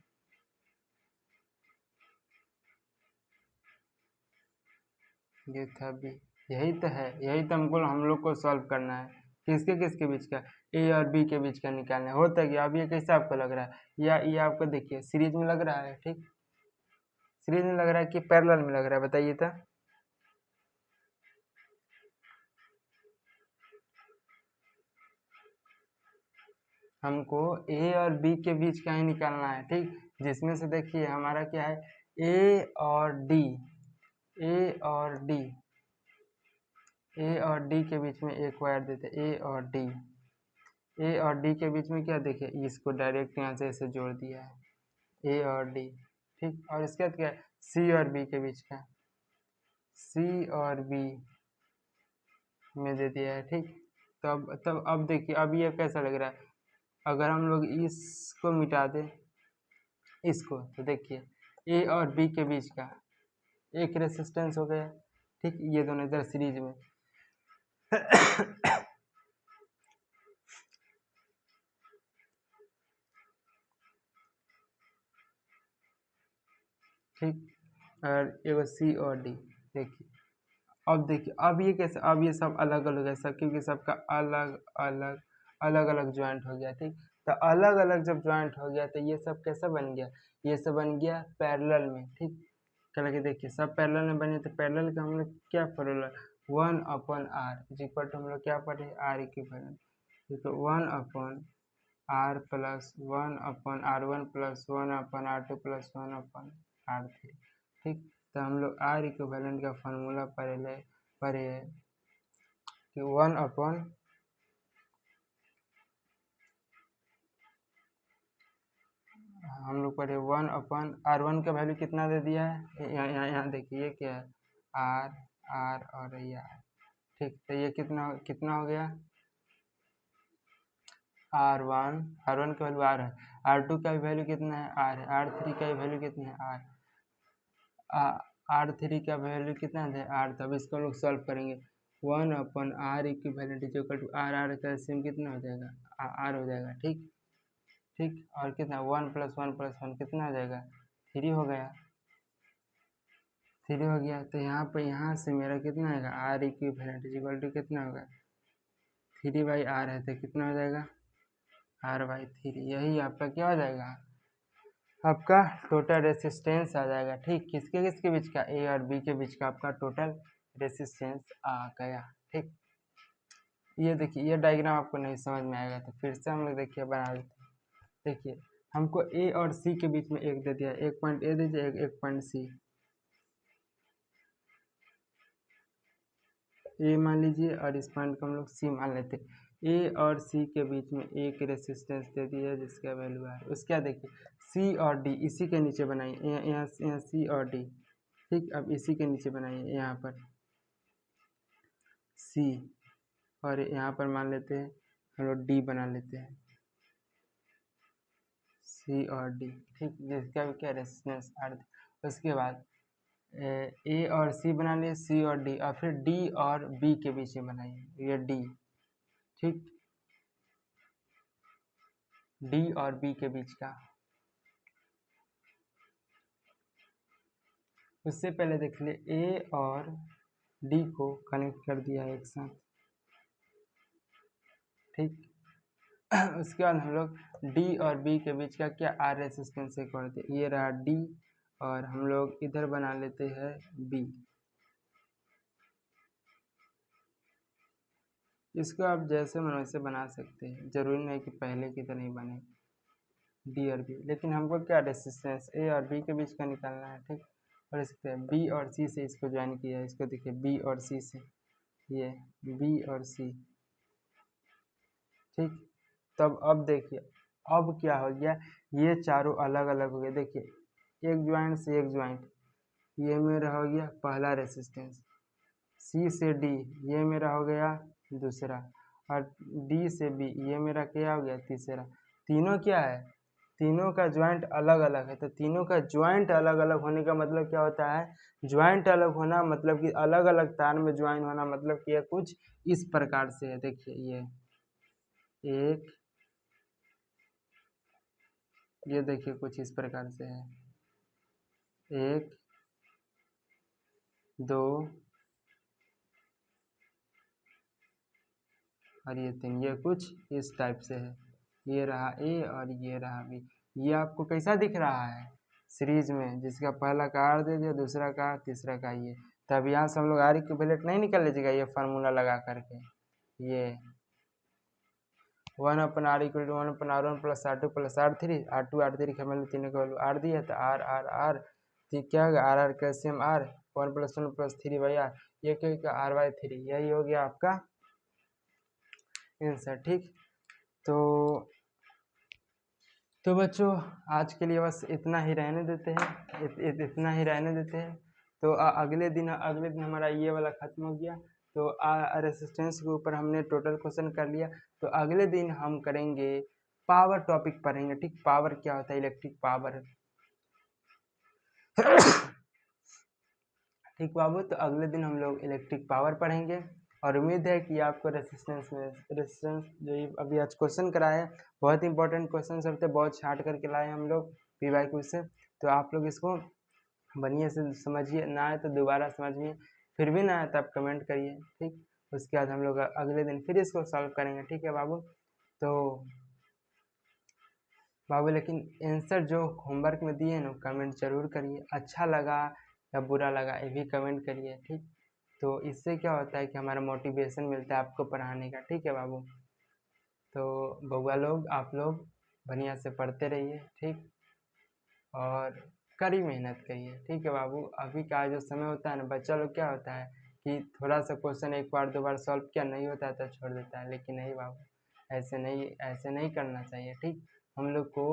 ये था बी। यही तो है, यही तो हम लोग को सॉल्व करना है, किसके किसके बीच का, ए और बी के बीच का निकालना है। होता है कि अब ये कैसे आपको लग रहा है, या ये आपको देखिए सीरीज में लग रहा है, ठीक। सीरीज में लग रहा है कि पैरेलल में लग रहा है, बताइए तो। हमको ए और बी के बीच का ही निकालना है, ठीक। जिसमें से देखिए हमारा क्या है, ए और डी, ए और डी, ए और डी के बीच में एक वायर देते, ए और डी, ए और डी के बीच में क्या, देखिए इसको डायरेक्ट यहाँ से ऐसे जोड़ दिया है, ए और डी, ठीक। और इसके बाद क्या है, सी और बी के बीच का, सी और बी में दे दिया है, ठीक। तब अब देखिए अब ये कैसा लग रहा है, अगर हम लोग इसको मिटा दें इसको, तो देखिए ए और बी के बीच का एक रेसिस्टेंस हो गया, ठीक। ये दोनों इधर सीरीज में ठीक। और एगो सी और डी, देखिए अब देखिए अब ये कैसे, अब ये सब अलग अलग है सब, क्योंकि सबका अलग अलग ज्वाइंट हो गया, ठीक। तो अलग अलग जब ज्वाइंट हो गया तो ये सब कैसा बन गया, ये सब बन गया पैरेलल में, ठीक। क्या लगे, देखिए सब पैरेलल में बने, तो पैरेलल का हम लोग क्या formula, 1/r is equal to, हम लोग क्या पढ़े, आर इक्विवेलेंट, तो 1/r plus 1/r1 plus 1/r2 plus 1/r3, ठीक। तो हम लोग आर इक्विवेलेंट का फार्मूला पढ़े है कि 1/, हम लोग पढ़े 1/r1 का वैल्यू कितना दे दिया है, यहाँ देखिए ये क्या है, आर और ये आर, ठीक। तो ये कितना कितना हो गया, R1 का वैल्यू आर है, R2 का भी वैल्यू कितना है, आर है, R3 का भी वैल्यू कितना है, R3 का वैल्यू कितना है, आर। तब इसको हम लोग सॉल्व करेंगे, 1/r equivalent is equal to R का एलसीएम कितना हो जाएगा, आर हो जाएगा, ठीक। ठीक, और कितना 1 + 1 + 1 कितना हो जाएगा, 3 हो गया, 3 हो गया। तो यहाँ पे यहाँ से मेरा कितना आएगा, R equivalent is equal to कितना होगा, 3/r है, तो कितना हो जाएगा, r/3। यही आपका क्या हो जाएगा, आपका टोटल रेसिस्टेंस आ जाएगा, ठीक। किसके किसके बीच का, ए और बी के बीच का आपका टोटल रेसिस्टेंस आ गया, ठीक। ये देखिए ये डायग्राम आपको नहीं समझ में आएगा तो फिर से हम लोग देखिए बना देते हैं। देखिए हमको ए और सी के बीच में एक दे दिया, एक पॉइंट ए दे दिया, एक पॉइंट सी, ए मान लीजिए और इस पॉइंट को हम लोग सी मान लेते हैं। ए और सी के बीच में एक रेसिस्टेंस दे दिया है जिसका वैल्यू है, उसके बाद देखिए सी और डी इसी के नीचे बनाइए, यहाँ सी और डी, ठीक। अब इसी के नीचे बनाइए, यहाँ पर सी और यहाँ पर मान लेते हैं हम लोग डी बना लेते हैं, सी और डी, ठीक। जिसका भी क्या रेसिस्टेंस आर। उसके बाद ए और सी बना लिए, सी और डी, और फिर डी और बी के बीच में बनाइए, ये डी, ठीक। डी और बी के बीच का, उससे पहले देख लिए ए और डी को कनेक्ट कर दिया एक साथ, ठीक। उसके बाद हम लोग डी और बी के बीच का क्या आर रेसिस्टेंस से कर दिया, ये रहा डी, और हम लोग इधर बना लेते हैं बी। इसको आप जैसे मन वैसे बना सकते हैं, जरूरी नहीं कि पहले की तरह ही बने डी और बी, लेकिन हमको क्या रेसिस्टेंस ए और बी के बीच का निकालना है, ठीक। और इसके बी और सी से इसको ज्वाइन किया है, इसको देखिए बी और सी से, ये बी और सी, ठीक। तब अब देखिए अब क्या हो गया, ये चारों अलग अलग हो गए। देखिए एक ज्वाइंट से एक ज्वाइंट, ये मेरा हो गया पहला रेसिस्टेंस। सी से डी ये मेरा हो गया दूसरा, और डी से बी ये मेरा क्या हो गया तीसरा। तीनों क्या है, तीनों का ज्वाइंट अलग अलग है। तो तीनों का ज्वाइंट अलग अलग होने का मतलब क्या होता है, ज्वाइंट अलग होना मतलब कि अलग अलग तार में ज्वाइन होना, मतलब कि ये कुछ इस प्रकार से है। देखिए ये देखिए कुछ इस प्रकार से है, 1 2 और ये 3, ये कुछ इस टाइप से है। ये रहा ए और ये रहा बी। ये आपको कैसा दिख रहा है सीरीज में, जिसका पहला का आर दे दिया, दूसरा का, तीसरा का ये। तब यहाँ से हम लोग आर इक्विवेलेंट नहीं निकल लीजिएगा ये फार्मूला लगा करके। ये 1/r=1/r1 + r2 + r3, r2 r3 के वैल्यू तीनों का वैल्यू r दिया, तो r r r क्या होगा, r r calcium r 1 + 1 + 3/r, ये क्या होगा r/3। यही हो गया आपका आंसर। ठीक, तो बच्चों आज के लिए बस इतना ही रहने देते हैं, इतना ही रहने देते हैं। तो अगले दिन हमारा ये वाला खत्म हो गया। तो रेसिस्टेंस के ऊपर हमने टोटल क्वेश्चन कर लिया। तो अगले दिन हम करेंगे पावर टॉपिक पढ़ेंगे। ठीक, पावर क्या होता है, इलेक्ट्रिक पावर। ठीक बाबू, तो अगले दिन हम लोग इलेक्ट्रिक पावर पढ़ेंगे, और उम्मीद है कि आपको रेसिस्टेंस जो अभी आज क्वेश्चन कराए हैं बहुत इंपॉर्टेंट क्वेश्चन सब थे, बहुत छाट करके लाए हम लोग PY से। तो आप लोग इसको बढ़िया से समझिए, ना आए तो दोबारा समझिए, फिर भी ना आए तो आप कमेंट करिए। ठीक, उसके बाद हम लोग अगले दिन फिर इसको सॉल्व करेंगे। ठीक है बाबू, तो बाबू लेकिन आंसर जो होमवर्क में दिए ना कमेंट जरूर करिए, अच्छा लगा या बुरा लगा ये भी कमेंट करिए। ठीक, तो इससे क्या होता है कि हमारा मोटिवेशन मिलता है आपको पढ़ाने का। ठीक है बाबू, तो बउआ लोग आप लोग बढ़िया से पढ़ते रहिए। ठीक, और कड़ी मेहनत करिए। ठीक है बाबू, अभी का जो समय होता है ना, बच्चा लोग क्या होता है कि थोड़ा सा क्वेश्चन एक बार दो बार सॉल्व किया नहीं होता है तो छोड़ देता है, लेकिन नहीं बाबू, ऐसे नहीं करना चाहिए। ठीक, हम लोग को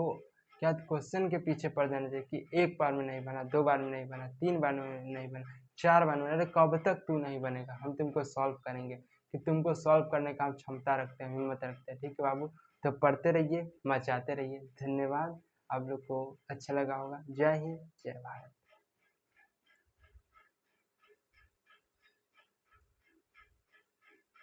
क्या क्वेश्चन के पीछे पड़ जाना चाहिए कि एक बार में नहीं बना, 2 बार में नहीं बना, 3 बार में नहीं बना, 4 बार में। अरे कब तक तू नहीं बनेगा, हम तुमको सॉल्व करेंगे, कि तुमको सॉल्व करने का हम क्षमता रखते हैं, हिम्मत रखते हैं। ठीक है बाबू, तो पढ़ते रहिए, मचाते रहिए। धन्यवाद, आप लोग को अच्छा लगा होगा। जय हिंद, जय भारत।